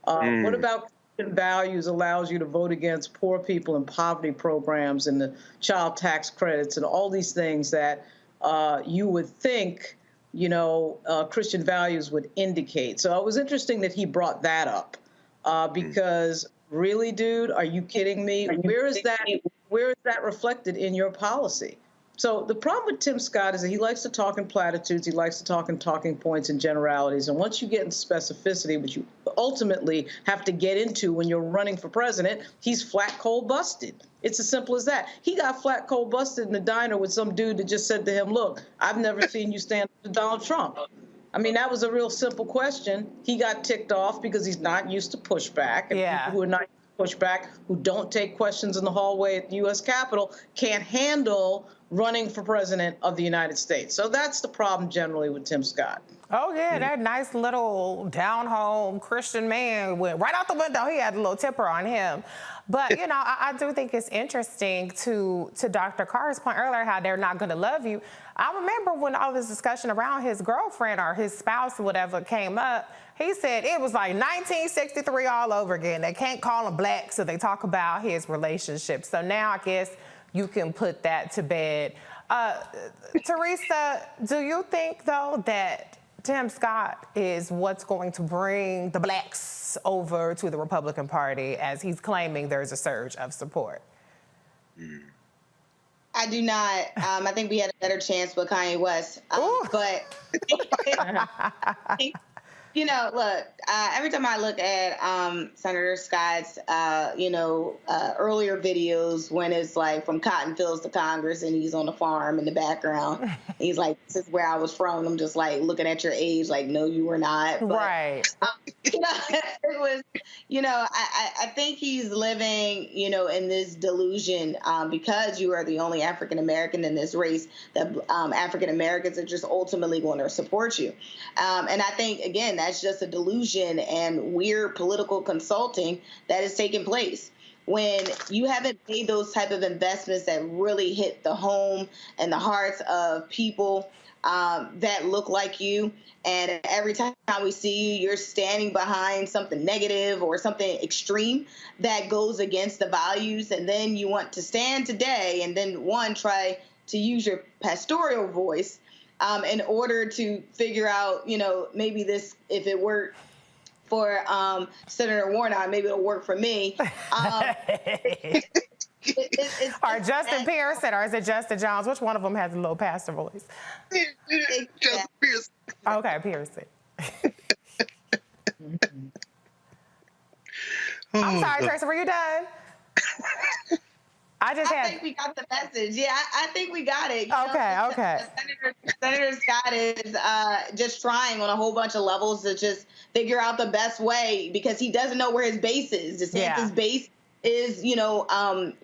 What about Christian values allows you to vote against poor people and poverty programs and the child tax credits and all these things that you would think, you know, Christian values would indicate? So it was interesting that he brought that up because really, dude, are you kidding me? Where is that reflected in your policy? So the problem with Tim Scott is that he likes to talk in platitudes. He likes to talk in talking points and generalities. And once you get into specificity, which you ultimately have to get into when you're running for president, he's flat cold busted. It's as simple as that. He got flat cold busted in the diner with some dude that just said to him, look, I've never seen you stand up to Donald Trump. I mean, that was a real simple question. He got ticked off because he's not used to pushback. And people who are not used to pushback, who don't take questions in the hallway at the U.S. Capitol, can't handle running for president of the United States. So that's the problem generally with Tim Scott. Oh, yeah, that nice little down-home Christian man went right out the window. He had a little tipper on him. But, you know, I do think it's interesting to Dr. Carr's point earlier, how they're not going to love you. I remember when all this discussion around his girlfriend or his spouse or whatever came up, he said it was like 1963 all over again. They can't call him black, so they talk about his relationship. So now I guess you can put that to bed. Teresa, do you think, though, that Tim Scott is what's going to bring the blacks over to the Republican Party, as he's claiming there's a surge of support? I do not. I think we had a better chance with Kanye West. But, you know, look, every time I look at Senator Scott's, earlier videos when it's like from cotton fields to Congress and he's on the farm in the background, he's like, this is where I was from. And I'm just like looking at your age, like, no, you were not. But, right. It was, I think he's living, in this delusion because you are the only African American in this race that African Americans are just ultimately going to support you. And I think, again, that's just a delusion and weird political consulting that is taking place when you haven't made those type of investments that really hit the home and the hearts of people that look like you. And every time we see you, you're standing behind something negative or something extreme that goes against the values. And then you want to stand today and then try to use your pastoral voice in order to figure out, maybe this, if it worked for Senator Warnock, maybe it'll work for me. Or Justin Pearson, or is it Justin Jones? Which one of them has a little pastor voice? Justin Pearson. Okay, Pearson. I'm sorry, Tracy, were you done? I think we got the message. Yeah, I think we got it. Okay. Senator Scott is just trying on a whole bunch of levels to just figure out the best way because he doesn't know where his base is. DeSantis' base is,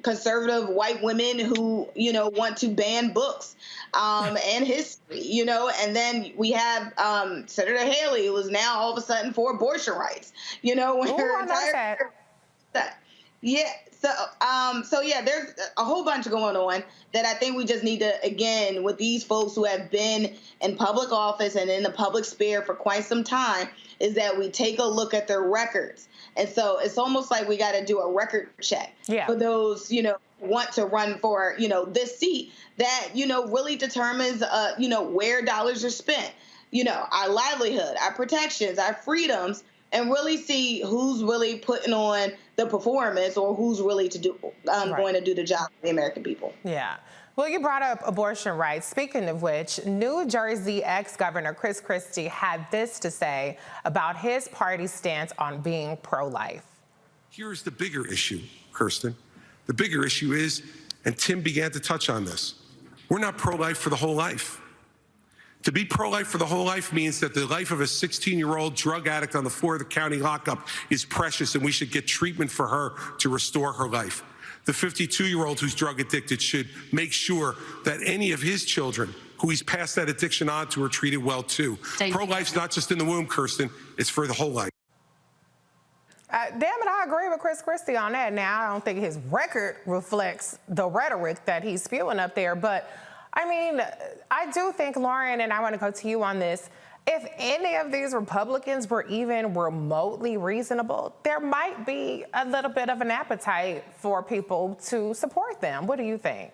conservative white women who, want to ban books and history, and then we have Senator Haley, who is now all of a sudden for abortion rights, when her entire Yeah. So yeah, there's a whole bunch going on that I think we just need to, again, with these folks who have been in public office and in the public sphere for quite some time, is that we take a look at their records. And so it's almost like we got to do a record check for those, who want to run for, this seat that, really determines, where dollars are spent, our livelihood, our protections, our freedoms, and really see who's really putting on the performance or who's really going to do the job for the American people. Yeah. Well, you brought up abortion rights. Speaking of which, New Jersey ex-Governor Chris Christie had this to say about his party's stance on being pro-life. Here's the bigger issue, Kirsten. The bigger issue is, and Tim began to touch on this, we're not pro-life for the whole life. To be pro-life for the whole life means that the life of a 16-year-old drug addict on the floor of the county lockup is precious, and we should get treatment for her to restore her life. The 52-year-old who's drug addicted should make sure that any of his children who he's passed that addiction on to are treated well too. Pro-life's not just in the womb, Kirsten, it's for the whole life. Damn it, I agree with Chris Christie on that. Now, I don't think his record reflects the rhetoric that he's spewing up there, but I mean, I do think, Lauren, and I want to go to you on this, if any of these Republicans were even remotely reasonable, there might be a little bit of an appetite for people to support them. What do you think?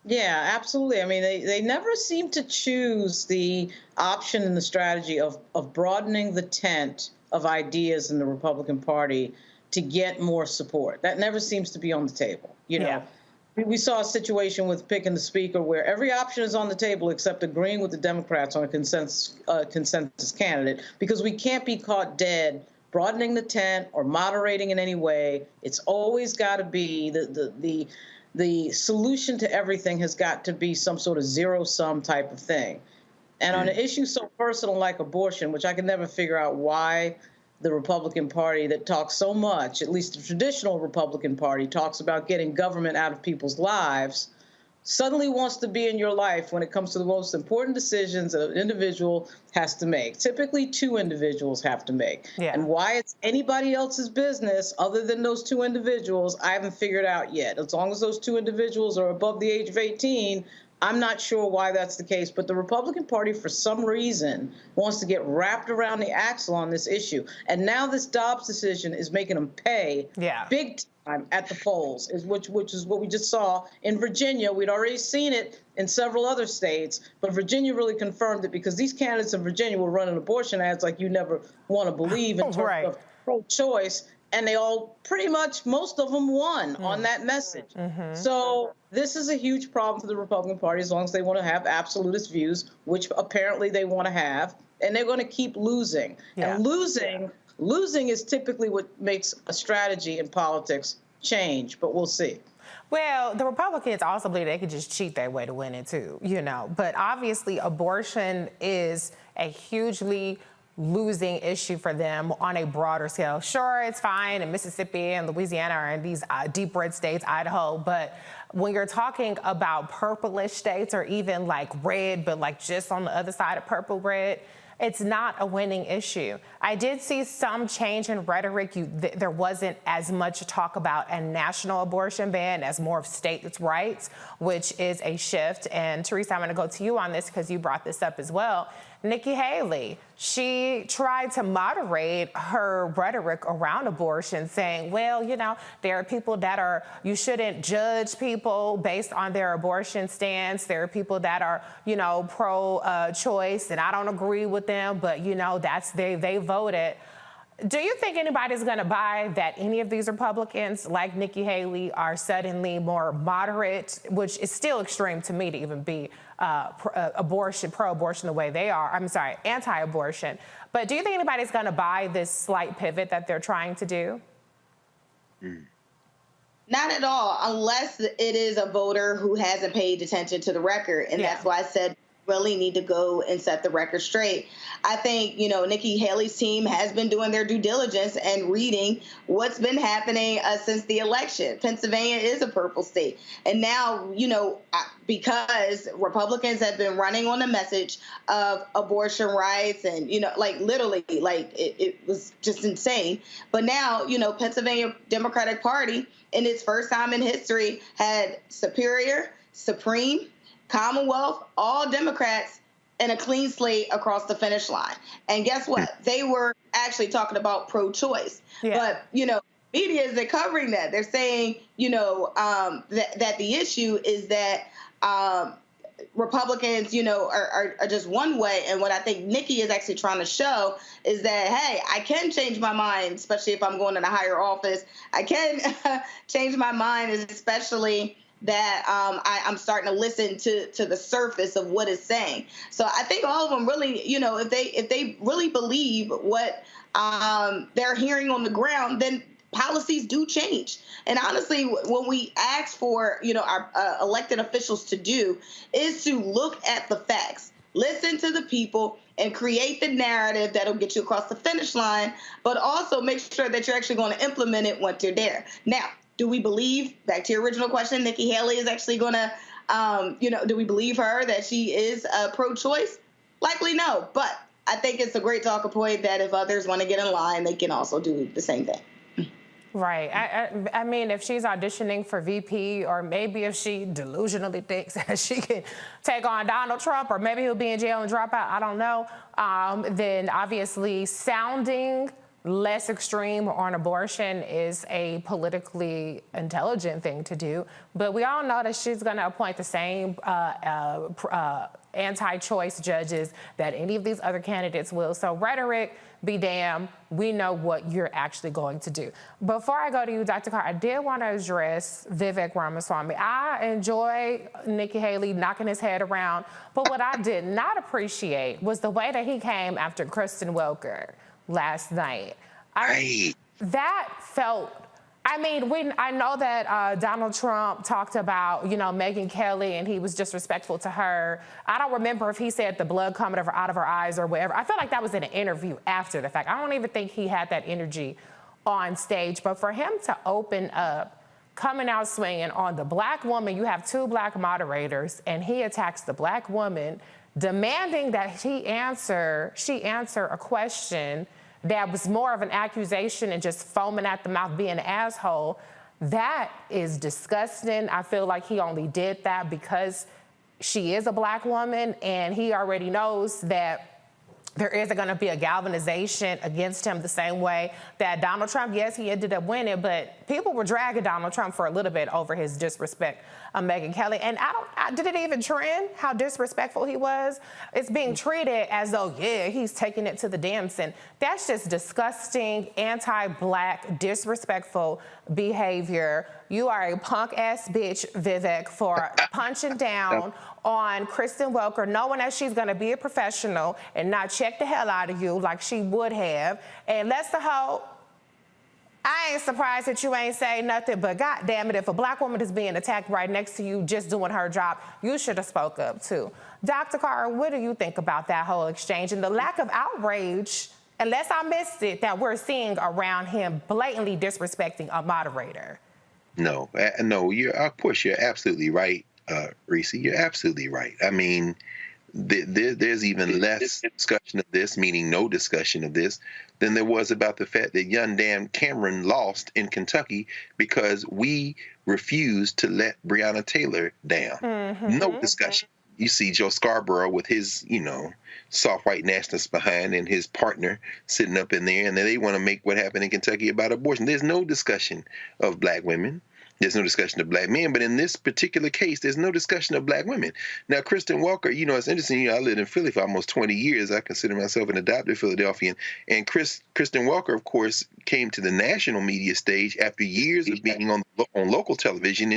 Yeah, absolutely. I mean, they never seem to choose the option and the strategy of broadening the tent of ideas in the Republican Party to get more support. That never seems to be on the table, Yeah. We saw a situation with picking the speaker where every option is on the table except agreeing with the Democrats on a consensus candidate, because we can't be caught dead broadening the tent or moderating in any way. It's always got to be the solution to everything has got to be some sort of zero-sum type of thing. And on an issue so personal like abortion, which I can never figure out why the Republican Party that talks so much, at least the traditional Republican Party, talks about getting government out of people's lives, suddenly wants to be in your life when it comes to the most important decisions that an individual has to make. Typically, two individuals have to make. And why it's anybody else's business other than those two individuals, I haven't figured out yet. As long as those two individuals are above the age of 18, I'm not sure why that's the case, but the Republican Party, for some reason, wants to get wrapped around the axle on this issue. And now this Dobbs decision is making them pay big time at the polls, which is what we just saw in Virginia. We'd already seen it in several other states, but Virginia really confirmed it because these candidates in Virginia were running abortion ads like you never want to believe in terms of pro-choice. And they all pretty much, most of them won on that message. So this is a huge problem for the Republican Party as long as they want to have absolutist views, which apparently they want to have, and they're going to keep losing. And losing is typically what makes a strategy in politics change, but we'll see. Well, the Republicans also believe they could just cheat their way to win it too, but obviously abortion is a hugely losing issue for them on a broader scale. Sure, it's fine in Mississippi and Louisiana or in these deep red states, Idaho, but when you're talking about purplish states or even like red, but like just on the other side of purple red, it's not a winning issue. I did see some change in rhetoric. There wasn't as much talk about a national abortion ban as more of states' rights, which is a shift. And Teresa, I'm going to go to you on this because you brought this up as well. Nikki Haley, she tried to moderate her rhetoric around abortion, saying, well, there are people that you shouldn't judge people based on their abortion stance. There are people that are, pro-choice, and I don't agree with them, but, they voted. Do you think anybody's going to buy that any of these Republicans, like Nikki Haley, are suddenly more moderate, which is still extreme to me to even be pro-abortion the way they are? I'm sorry, anti-abortion. But do you think anybody's going to buy this slight pivot that they're trying to do? Not at all, unless it is a voter who hasn't paid attention to the record. And that's why I said really need to go and set the record straight. I think, Nikki Haley's team has been doing their due diligence and reading what's been happening since the election. Pennsylvania is a purple state. And now, because Republicans have been running on the message of abortion rights and, literally, it was just insane. But now, Pennsylvania Democratic Party, in its first time in history, had Superior, Supreme, Commonwealth, all Democrats, and a clean slate across the finish line. And guess what? They were actually talking about pro-choice. Yeah. But, media isn't covering that. They're saying, that the issue is that Republicans, are just one way. And what I think Nikki is actually trying to show is that, hey, I can change my mind, especially if I'm going in a higher office. I can change my mind, especially that I'm starting to listen to the surface of what it's saying. So I think all of them really, if they really believe what they're hearing on the ground, then policies do change. And honestly, what we ask for, our elected officials to do is to look at the facts, listen to the people, and create the narrative that'll get you across the finish line, but also make sure that you're actually going to implement it once you're there. Now, do we believe, back to your original question, Nikki Haley is actually going to, do we believe her that she is pro-choice? Likely no, but I think it's a great talking point that if others want to get in line, they can also do the same thing. Right. I mean, if she's auditioning for VP, or maybe if she delusionally thinks that she can take on Donald Trump, or maybe he'll be in jail and drop out, I don't know, then obviously sounding less extreme on abortion is a politically intelligent thing to do. But we all know that she's going to appoint the same anti-choice judges that any of these other candidates will. So rhetoric, be damned, we know what you're actually going to do. Before I go to you, Dr. Carr, I did want to address Vivek Ramaswamy. I enjoy Nikki Haley knocking his head around, but what I did not appreciate was the way that he came after Kristen Welker last night. That felt, I know that Donald Trump talked about, Megyn Kelly, and he was disrespectful to her. I don't remember if he said the blood coming out of her eyes or whatever. I feel like that was in an interview after the fact. I don't even think he had that energy on stage. But for him to open up, coming out swinging on the black woman, you have two black moderators, and he attacks the black woman, demanding that she answer a question that was more of an accusation and just foaming at the mouth, being an asshole. That is disgusting. I feel like he only did that because she is a black woman, and he already knows that there isn't going to be a galvanization against him the same way that Donald Trump, yes, he ended up winning, but people were dragging Donald Trump for a little bit over his disrespect of Megyn Kelly. And did it even trend how disrespectful he was? It's being treated as though, yeah, he's taking it to the dance. And that's just disgusting, anti-black, disrespectful behavior. You are a punk-ass bitch, Vivek, for punching down on Kristen Welker, knowing that she's going to be a professional and not check the hell out of you like she would have. And let's the hoe, I ain't surprised that you ain't say nothing, but God damn it, if a black woman is being attacked right next to you just doing her job, you should have spoke up too. Dr. Carr, what do you think about that whole exchange and the lack of outrage, unless I missed it, that we're seeing around him blatantly disrespecting a moderator? No, of course, you're absolutely right, Reese. You're absolutely right. I mean, there's even less discussion of this, meaning no discussion of this, than there was about the fact that young Dan Cameron lost in Kentucky because we refused to let Breonna Taylor down. Mm-hmm. No discussion. You see Joe Scarborough with his, soft white nationalists behind and his partner sitting up in there, and they want to make what happened in Kentucky about abortion. There's no discussion of black women. There's no discussion of black men, but in this particular case, there's no discussion of black women. Now, Kristen Welker, it's interesting. I lived in Philly for almost 20 years. I consider myself an adopted Philadelphian. And Kristen Welker, of course, came to the national media stage after years of being on local television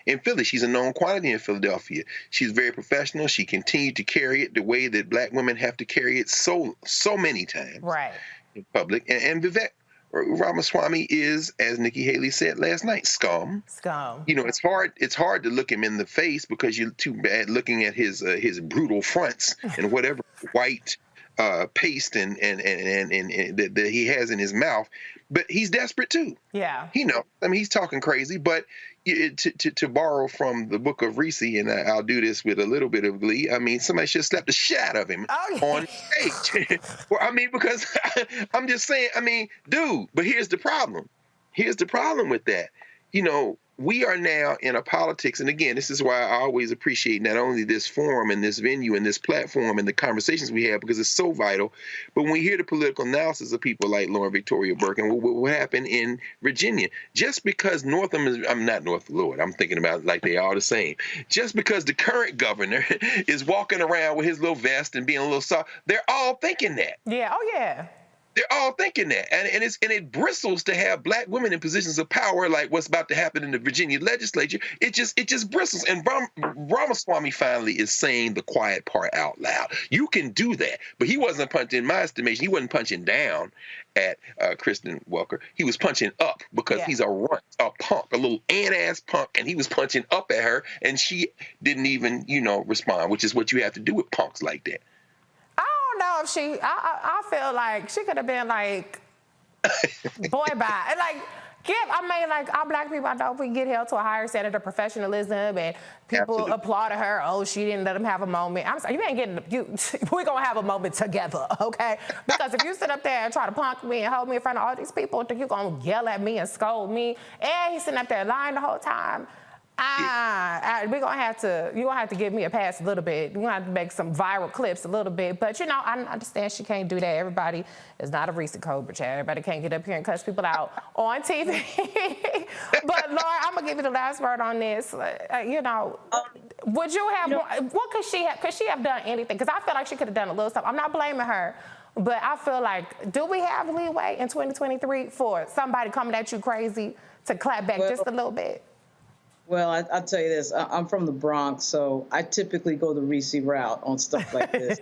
in Philly. She's a known quantity in Philadelphia. She's very professional. She continued to carry it the way that black women have to carry it so many times, right, in public. And Vivek Ramaswamy is, as Nikki Haley said last night, scum. Scum. You know, it's hard to look him in the face because you're too bad looking at his brutal fronts and whatever white paste and that he has in his mouth. But he's desperate too. Yeah. He knows. I mean, he's talking crazy, but to borrow from the book of Reese, and I'll do this with a little bit of glee, I mean, somebody should slap the shit out of him on stage. Well, I mean, because I'm just saying, I mean, dude, but here's the problem. Here's the problem with that. You know, we are now in a politics, and again, this is why I always appreciate not only this forum and this venue and this platform and the conversations we have, because it's so vital, but when we hear the political analysis of people like Lauren Victoria Burke and what happened in Virginia, just because Northam is, I'm not North Lord, I'm thinking about like they are the same. Just because the current governor is walking around with his little vest and being a little soft, they're all thinking that. Yeah, oh yeah. They're all thinking that, and it bristles to have black women in positions of power, like what's about to happen in the Virginia legislature. It just bristles. And Ramaswamy finally is saying the quiet part out loud. You can do that, but he wasn't punching. In my estimation, he wasn't punching down at Kristen Welker. He was punching up because he's a runt, a punk, a little ant-ass punk, and he was punching up at her, and she didn't even, respond, which is what you have to do with punks like that. Know if I feel like she could have been like, boy, bye. And like, our black people, I know if we get held to a higher standard of professionalism and people applauded her, oh, she didn't let him have a moment. I'm sorry, we're going to have a moment together, okay? Because if you sit up there and try to punk me and hold me in front of all these people, think you're going to yell at me and scold me, and he's sitting up there lying the whole time. You're gonna have to give me a pass a little bit. You're gonna have to make some viral clips a little bit. But I understand she can't do that. Everybody is not a Reese Cobra Chat. Everybody can't get up here and cuss people out on TV. But Laura, I'm gonna give you the last word on this. Would you have what could she have? Could she have done anything? Because I feel like she could have done a little stuff. I'm not blaming her. But I feel like, do we have leeway in 2023 for somebody coming at you crazy to clap back just a little bit? Well, I'll tell you this. I'm from the Bronx, so I typically go the Reese route on stuff like this.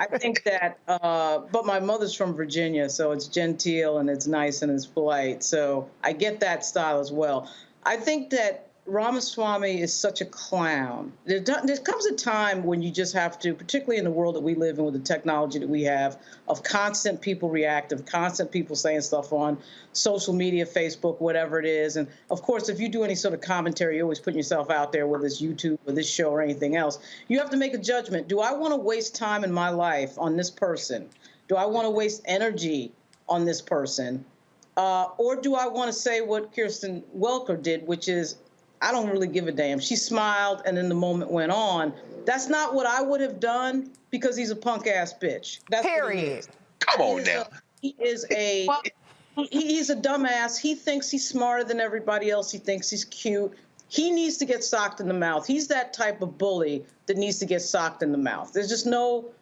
I think that, but my mother's from Virginia, so it's genteel and it's nice and it's polite. So I get that style as well. I think that Ramaswamy is such a clown. There comes a time when you just have to, particularly in the world that we live in with the technology that we have, of constant people reactive, constant people saying stuff on social media, Facebook, whatever it is. And of course, if you do any sort of commentary, you're always putting yourself out there, whether it's YouTube or this show or anything else. You have to make a judgment. Do I want to waste time in my life on this person? Do I want to waste energy on this person? Or do I want to say what Kristen Welker did, which is, I don't really give a damn. She smiled, and then the moment went on. That's not what I would have done because he's a punk-ass bitch. That's period. Come on now. He's a dumbass. He thinks he's smarter than everybody else. He thinks he's cute. He needs to get socked in the mouth. He's that type of bully that needs to get socked in the mouth. There's no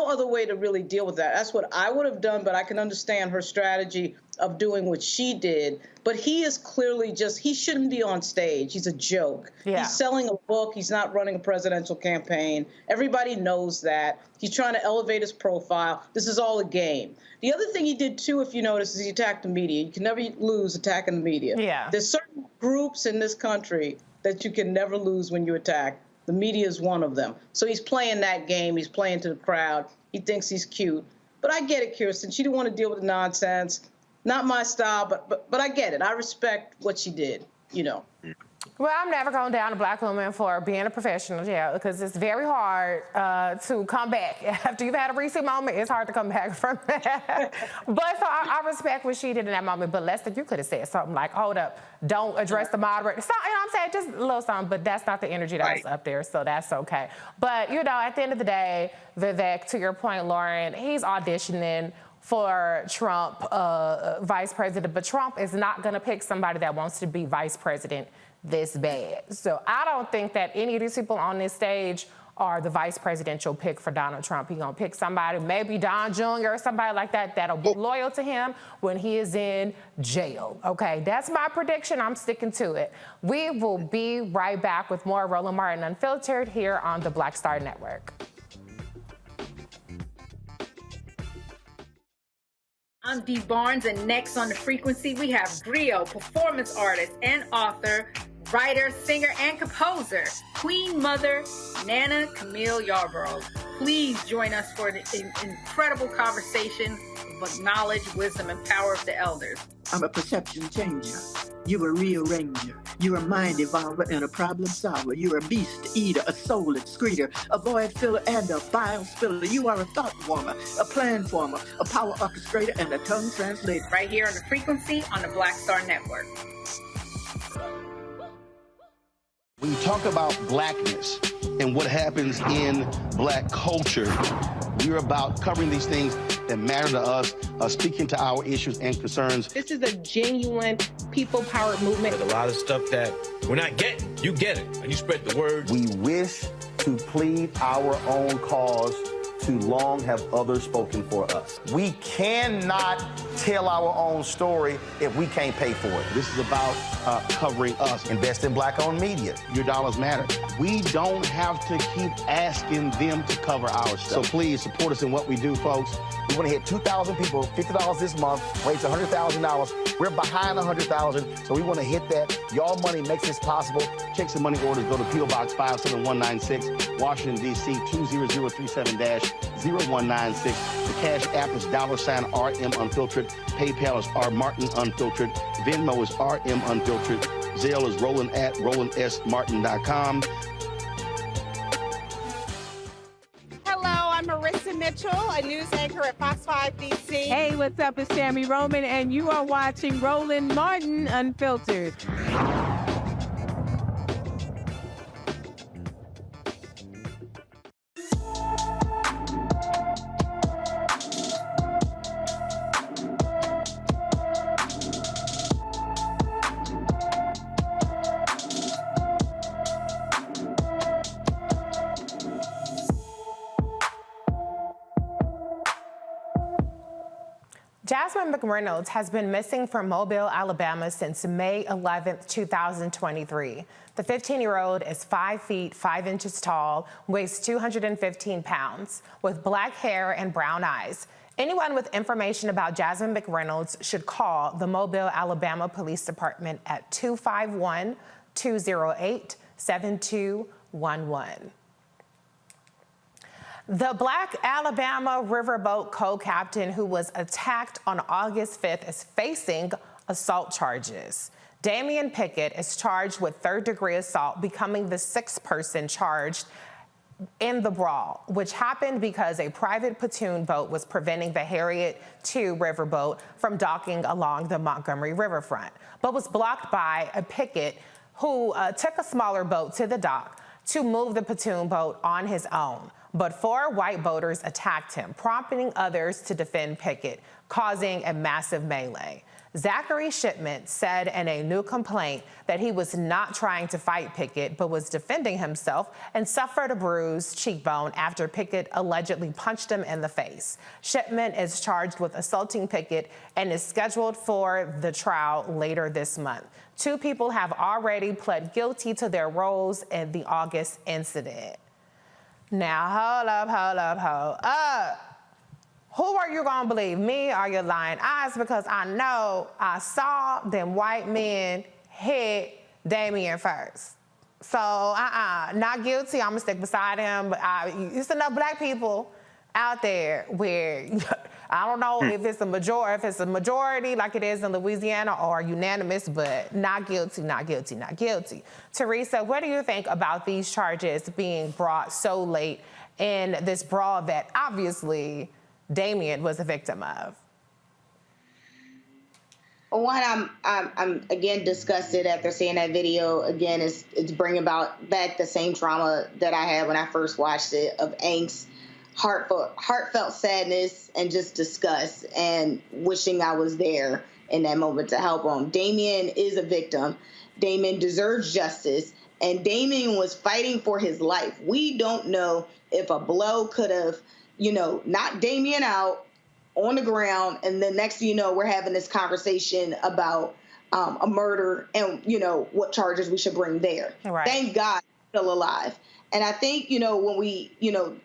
other way to really deal with that. That's what I would have done, but I can understand her strategy of doing what she did. But he is clearly he shouldn't be on stage. He's a joke. Yeah. He's selling a book. He's not running a presidential campaign. Everybody knows that. He's trying to elevate his profile. This is all a game. The other thing he did, too, if you notice, is he attacked the media. You can never lose attacking the media. Yeah. There's certain groups in this country that you can never lose when you attack. The media is one of them. So he's playing that game. He's playing to the crowd. He thinks he's cute. But I get it, Kirsten. She didn't want to deal with the nonsense. Not my style, but I get it. I respect what she did, Well, I'm never going down a black woman for being a professional, because it's very hard to come back. After you've had a recent moment, it's hard to come back from that. But so I respect what she did in that moment. But Lester, you could have said something like, hold up, don't address the moderator. So, I'm saying just a little something, but that's not the energy that was up there, so that's okay. But, at the end of the day, Vivek, to your point, Lauren, he's auditioning for Trump, vice president, but Trump is not going to pick somebody that wants to be vice president this bad. So I don't think that any of these people on this stage are the vice presidential pick for Donald Trump. He's going to pick somebody, maybe Don Jr. or somebody like that, that'll be loyal to him when he is in jail. Okay, that's my prediction. I'm sticking to it. We will be right back with more Roland Martin Unfiltered here on the Black Star Network. I'm Dee Barnes, and next on The Frequency, we have griot, performance artist and author, writer, singer, and composer, Queen Mother Nana Camille Yarborough. Please join us for an incredible conversation with knowledge, wisdom, and power of the elders. I'm a perception changer. You're a rearranger. You're a mind evolver and a problem solver. You're a beast eater, a soul excreter, a void filler, and a bile spiller. You are a thought warmer, a plan former, a power orchestrator, and a tongue translator. Right here on The Frequency on the Black Star Network. When you talk about blackness and what happens in black culture, we're about covering these things that matter to us, speaking to our issues and concerns. This is a genuine people-powered movement. There's a lot of stuff that we're not getting. You get it, and you spread the word. We wish to plead our own cause. Too long have others spoken for us. We cannot tell our own story if we can't pay for it. This is about covering us. Invest in black-owned media. Your dollars matter. We don't have to keep asking them to cover our stuff. So please support us in what we do, folks. We want to hit 2,000 people, $50 this month, raise $100,000. We're behind 100,000, so we want to hit that. Y'all money makes this possible. Checks and money orders go to P.O. Box 57196, Washington, D.C. 20037-0196. The Cash App is $RM Unfiltered. PayPal is R Martin Unfiltered. Venmo is RM Unfiltered. Zelle is Roland at RolandSMartin.com. I'm Marissa Mitchell, a news anchor at Fox 5 DC. Hey, what's up? It's Tammy Roman, and you are watching Roland Martin Unfiltered. Jasmine McReynolds has been missing from Mobile, Alabama since May 11th, 2023. The 15-year-old is 5 feet 5 inches tall, weighs 215 pounds, with black hair and brown eyes. Anyone with information about Jasmine McReynolds should call the Mobile, Alabama Police Department at 251-208-7211. The Black Alabama Riverboat co-captain who was attacked on August 5th is facing assault charges. Damian Pickett is charged with third-degree assault, becoming the sixth person charged in the brawl, which happened because a private pontoon boat was preventing the Harriet II riverboat from docking along the Montgomery riverfront, but was blocked by a Pickett who took a smaller boat to the dock to move the pontoon boat on his own. But 4 white boaters attacked him, prompting others to defend Pickett, causing a massive melee. Zachary Shipman said in a new complaint that he was not trying to fight Pickett, but was defending himself and suffered a bruised cheekbone after Pickett allegedly punched him in the face. Shipman is charged with assaulting Pickett and is scheduled for the trial later this month. 2 people have already pled guilty to their roles in the August incident. Now, hold up. Who are you gonna believe, me or your lying eyes? Because I know I saw them white men hit Damian first. So, not guilty. I'm gonna stick beside him. But it's enough black people out there where I don't know if it's a majority like it is in Louisiana or unanimous, but not guilty. Teresa, what do you think about these charges being brought so late in this brawl that obviously Damian was a victim of? One, I'm again disgusted after seeing that video. Again, it's bringing back the same trauma that I had when I first watched it, of angst, heartfelt sadness, and just disgust, and wishing I was there in that moment to help him. Damian is a victim. Damian deserves justice, and Damian was fighting for his life. We don't know if a blow could have, knocked Damian out on the ground, and then next thing you know, we're having this conversation about a murder and, what charges we should bring there. Right. Thank God he's still alive. And I think, when we,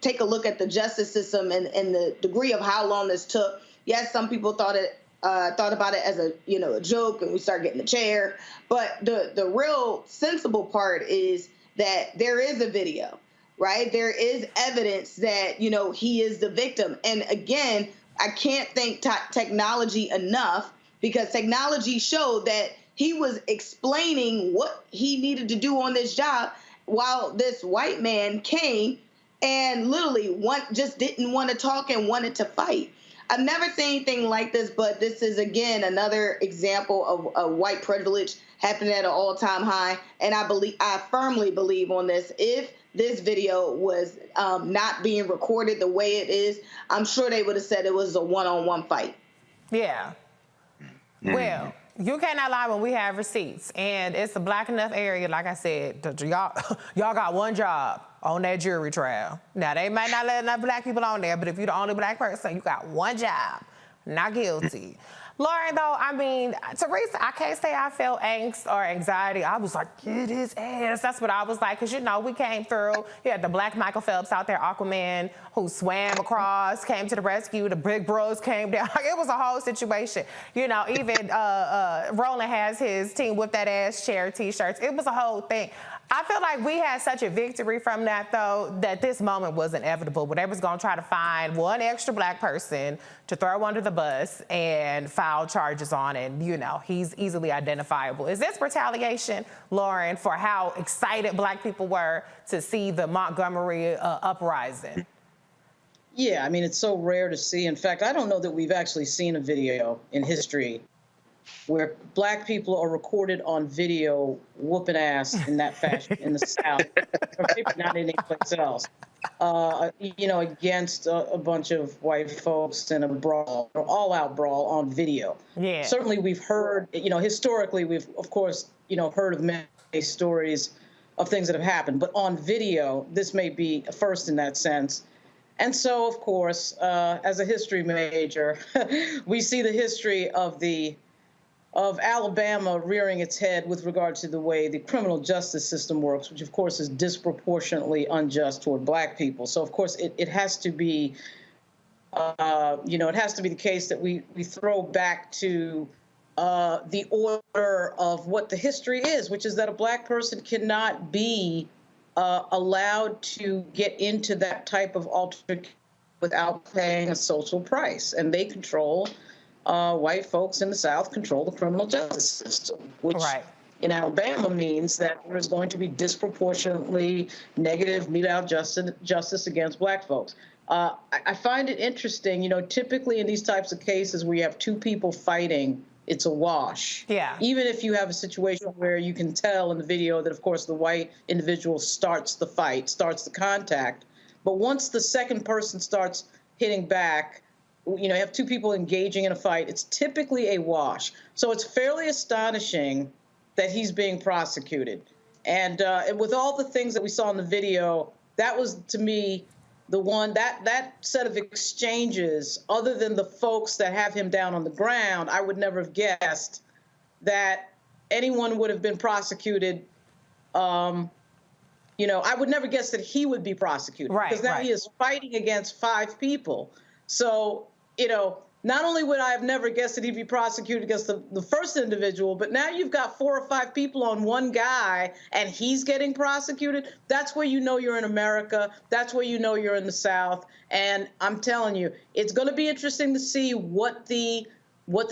take a look at the justice system and the degree of how long this took, yes, some people thought it thought about it as a joke, and we start getting the chair. But the real sensible part is that there is a video, right? There is evidence that, he is the victim. And again, I can't thank technology enough, because technology showed that he was explaining what he needed to do on this job while this white man came and literally just didn't want to talk and wanted to fight. I've never seen anything like this, but this is, again, another example of white privilege happening at an all-time high. And I firmly believe on this. If this video was not being recorded the way it is, I'm sure they would have said it was a one-on-one fight. Yeah. Well, you cannot lie when we have receipts, and it's a black enough area. Like I said, y'all got one job on that jury trial. Now, they might not let enough black people on there, but if you're the only black person, you got one job, not guilty. Lauren, though, I mean, Teresa, I can't say I felt angst or anxiety. I was like, get his ass. That's what I was like, because, we came through. You had the black Michael Phelps out there, Aquaman, who swam across, came to the rescue. The big bros came down. It was a whole situation. Even Roland has his Team Whip That Ass chair T-shirts. It was a whole thing. I feel like we had such a victory from that, though, that this moment was inevitable. But they was going to try to find one extra black person to throw under the bus and file charges on, and, he's easily identifiable. Is this retaliation, Lauren, for how excited black people were to see the Montgomery uprising? Yeah, I mean, it's so rare to see. In fact, I don't know that we've actually seen a video in history where black people are recorded on video whooping ass in that fashion in the South, or maybe not in any place else, against a bunch of white folks in a brawl, an all-out brawl on video. Yeah. Certainly we've heard, historically we've, of course, heard of many stories of things that have happened, but on video, this may be a first in that sense. And so, of course, as a history major, we see the history of Alabama rearing its head with regard to the way the criminal justice system works, which, of course, is disproportionately unjust toward black people. So, of course, it has to be, it has to be the case that we throw back to the order of what the history is, which is that a black person cannot be allowed to get into that type of altercation without paying a social price. And they control, white folks in the South control the criminal justice system, which in Alabama means that there's going to be disproportionately negative mete-out justice against black folks. I find it interesting, typically in these types of cases where you have two people fighting, it's a wash. Yeah. Even if you have a situation where you can tell in the video that, of course, the white individual starts the fight, starts the contact. But once the second person starts hitting back, you have two people engaging in a fight, it's typically a wash. So it's fairly astonishing that he's being prosecuted. And with all the things that we saw in the video, that was, to me, the one, that set of exchanges, other than the folks that have him down on the ground, I would never have guessed that anyone would have been prosecuted. I would never guess that he would be prosecuted. Because now he is fighting against 5 people. So, not only would I have never guessed that he'd be prosecuted against the first individual, but now you've got 4 or 5 people on one guy and he's getting prosecuted. That's where you know you're in America. That's where you know you're in the South. And I'm telling you, it's going to be interesting to see what the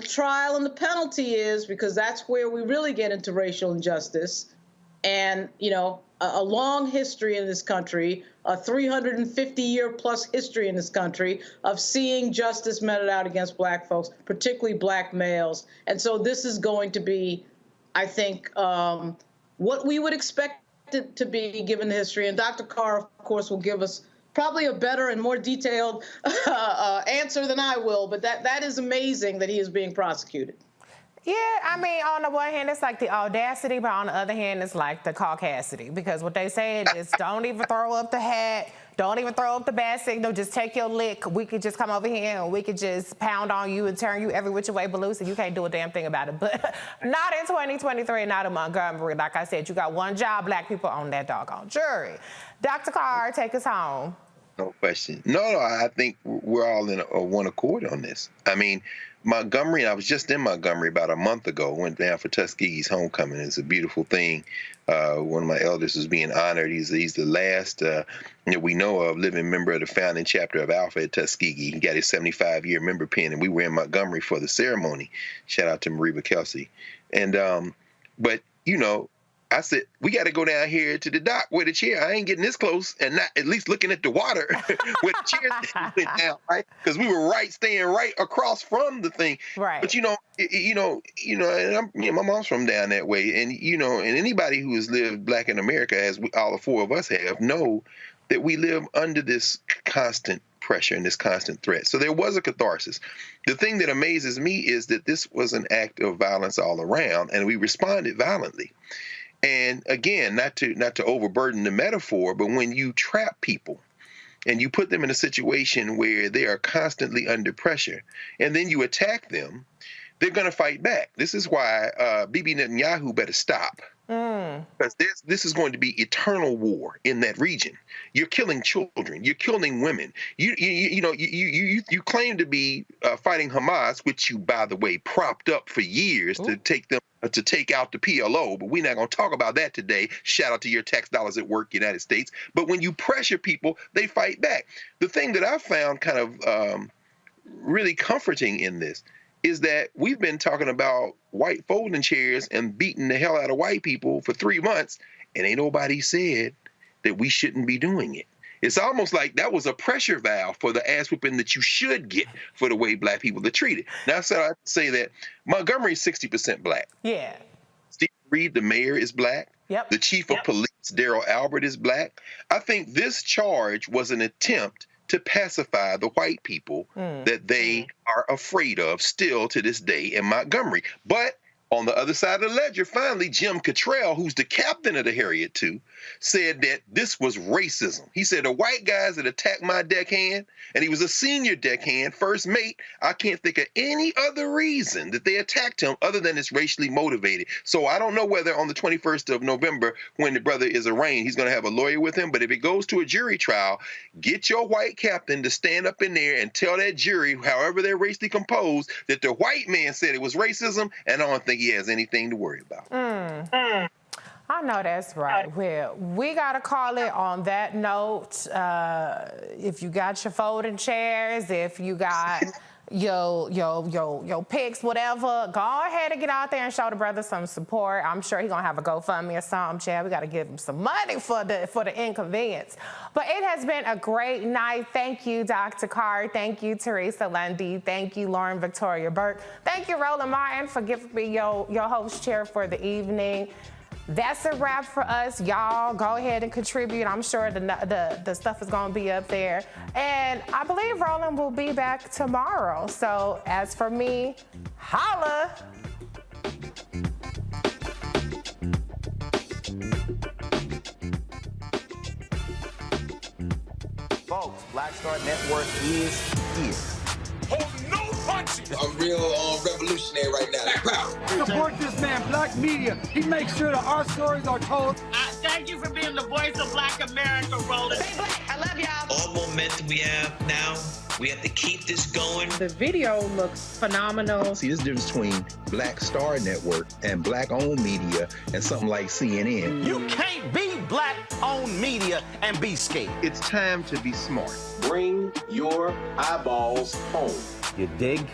trial and the penalty is, because that's where we really get into racial injustice. And, a long history in this country, a 350-year-plus history in this country of seeing justice meted out against black folks, particularly black males. And so this is going to be, I think, what we would expect it to be given the history. And Dr. Carr, of course, will give us probably a better and more detailed answer than I will. But that is amazing that he is being prosecuted. Yeah, I mean, on the one hand, it's like the audacity, but on the other hand, it's like the caucasity. Because what they say is don't even throw up the hat, don't even throw up the bad signal, just take your lick. We could just come over here and we could just pound on you and turn you every which way but loose, and you can't do a damn thing about it. But not in 2023, not in Montgomery. Like I said, you got one job, black people on that doggone jury. Dr. Carr, take us home. No question. No, I think we're all in one accord on this. I mean, Montgomery, I was just in Montgomery about a month ago, went down for Tuskegee's homecoming. It's a beautiful thing. One of my elders was being honored. He's the last that we know of living member of the founding chapter of Alpha at Tuskegee. He got his 75-year member pin, and we were in Montgomery for the ceremony. Shout out to Maria Kelsey. And but I said, we got to go down here to the dock where the chair, I ain't getting this close and not at least looking at the water where the chair went down, right? Because we were staying right across from the thing. Right. But, and my mom's from down that way. And, and anybody who has lived Black in America, as all the four of us have, know that we live under this constant pressure and this constant threat. So there was a catharsis. The thing that amazes me is that this was an act of violence all around, and we responded violently. And again, not to overburden the metaphor, but when you trap people and you put them in a situation where they are constantly under pressure and then you attack them, they're going to fight back. This is why Bibi Netanyahu better stop. Because this is going to be eternal war in that region. You're killing children. You're killing women. You claim to be fighting Hamas, which you, by the way, propped up for years to take out the PLO. But we're not going to talk about that today. Shout out to your tax dollars at work, United States. But when you pressure people, they fight back. The thing that I found kind of really comforting in this is that we've been talking about white folding chairs and beating the hell out of white people for 3 months, and ain't nobody said that we shouldn't be doing it. It's almost like that was a pressure valve for the ass whooping that you should get for the way Black people are treated. Now, so I say that Montgomery is 60% Black. Yeah. Steve Reed, the mayor, is Black. Yep. The chief of police, Daryl Albert, is Black. I think this charge was an attempt to pacify the white people that they are afraid of still to this day in Montgomery. But on the other side of the ledger, finally, Jim Cottrell, who's the captain of the Harriet II, said that this was racism. He said the white guys that attacked my deckhand, and he was a senior deckhand, first mate, I can't think of any other reason that they attacked him other than it's racially motivated. So I don't know whether on the 21st of November, when the brother is arraigned, he's going to have a lawyer with him. But if it goes to a jury trial, get your white captain to stand up in there and tell that jury, however they're racially composed, that the white man said it was racism, and I don't think he has anything to worry about. I know that's right. Well, we got to call it on that note. If you got your folding chairs, if you got your picks, whatever, go ahead and get out there and show the brother some support. I'm sure he's going to have a GoFundMe or something, Chad. We got to give him some money for the inconvenience. But it has been a great night. Thank you, Dr. Carr. Thank you, Teresa Lundy. Thank you, Lauren Victoria Burke. Thank you, Roland Martin, for giving me your host chair for the evening. That's a wrap for us. Y'all go ahead and contribute. I'm sure the stuff is going to be up there. And I believe Roland will be back tomorrow. So as for me, holla. Folks, Black Star Network is here. Hold no punches. I'm real revolutionary right now. Black power. Support this man, Black media. He makes sure that our stories are told. Thank you for being the voice of Black America, Roland. Stay Black. I love y'all. All momentum we have now, we have to keep this going. The video looks phenomenal. See, this difference between Black Star Network and Black-owned media and something like CNN. You can't be Black-owned media and be scared. It's time to be smart. Bring your eyeballs home. You dig?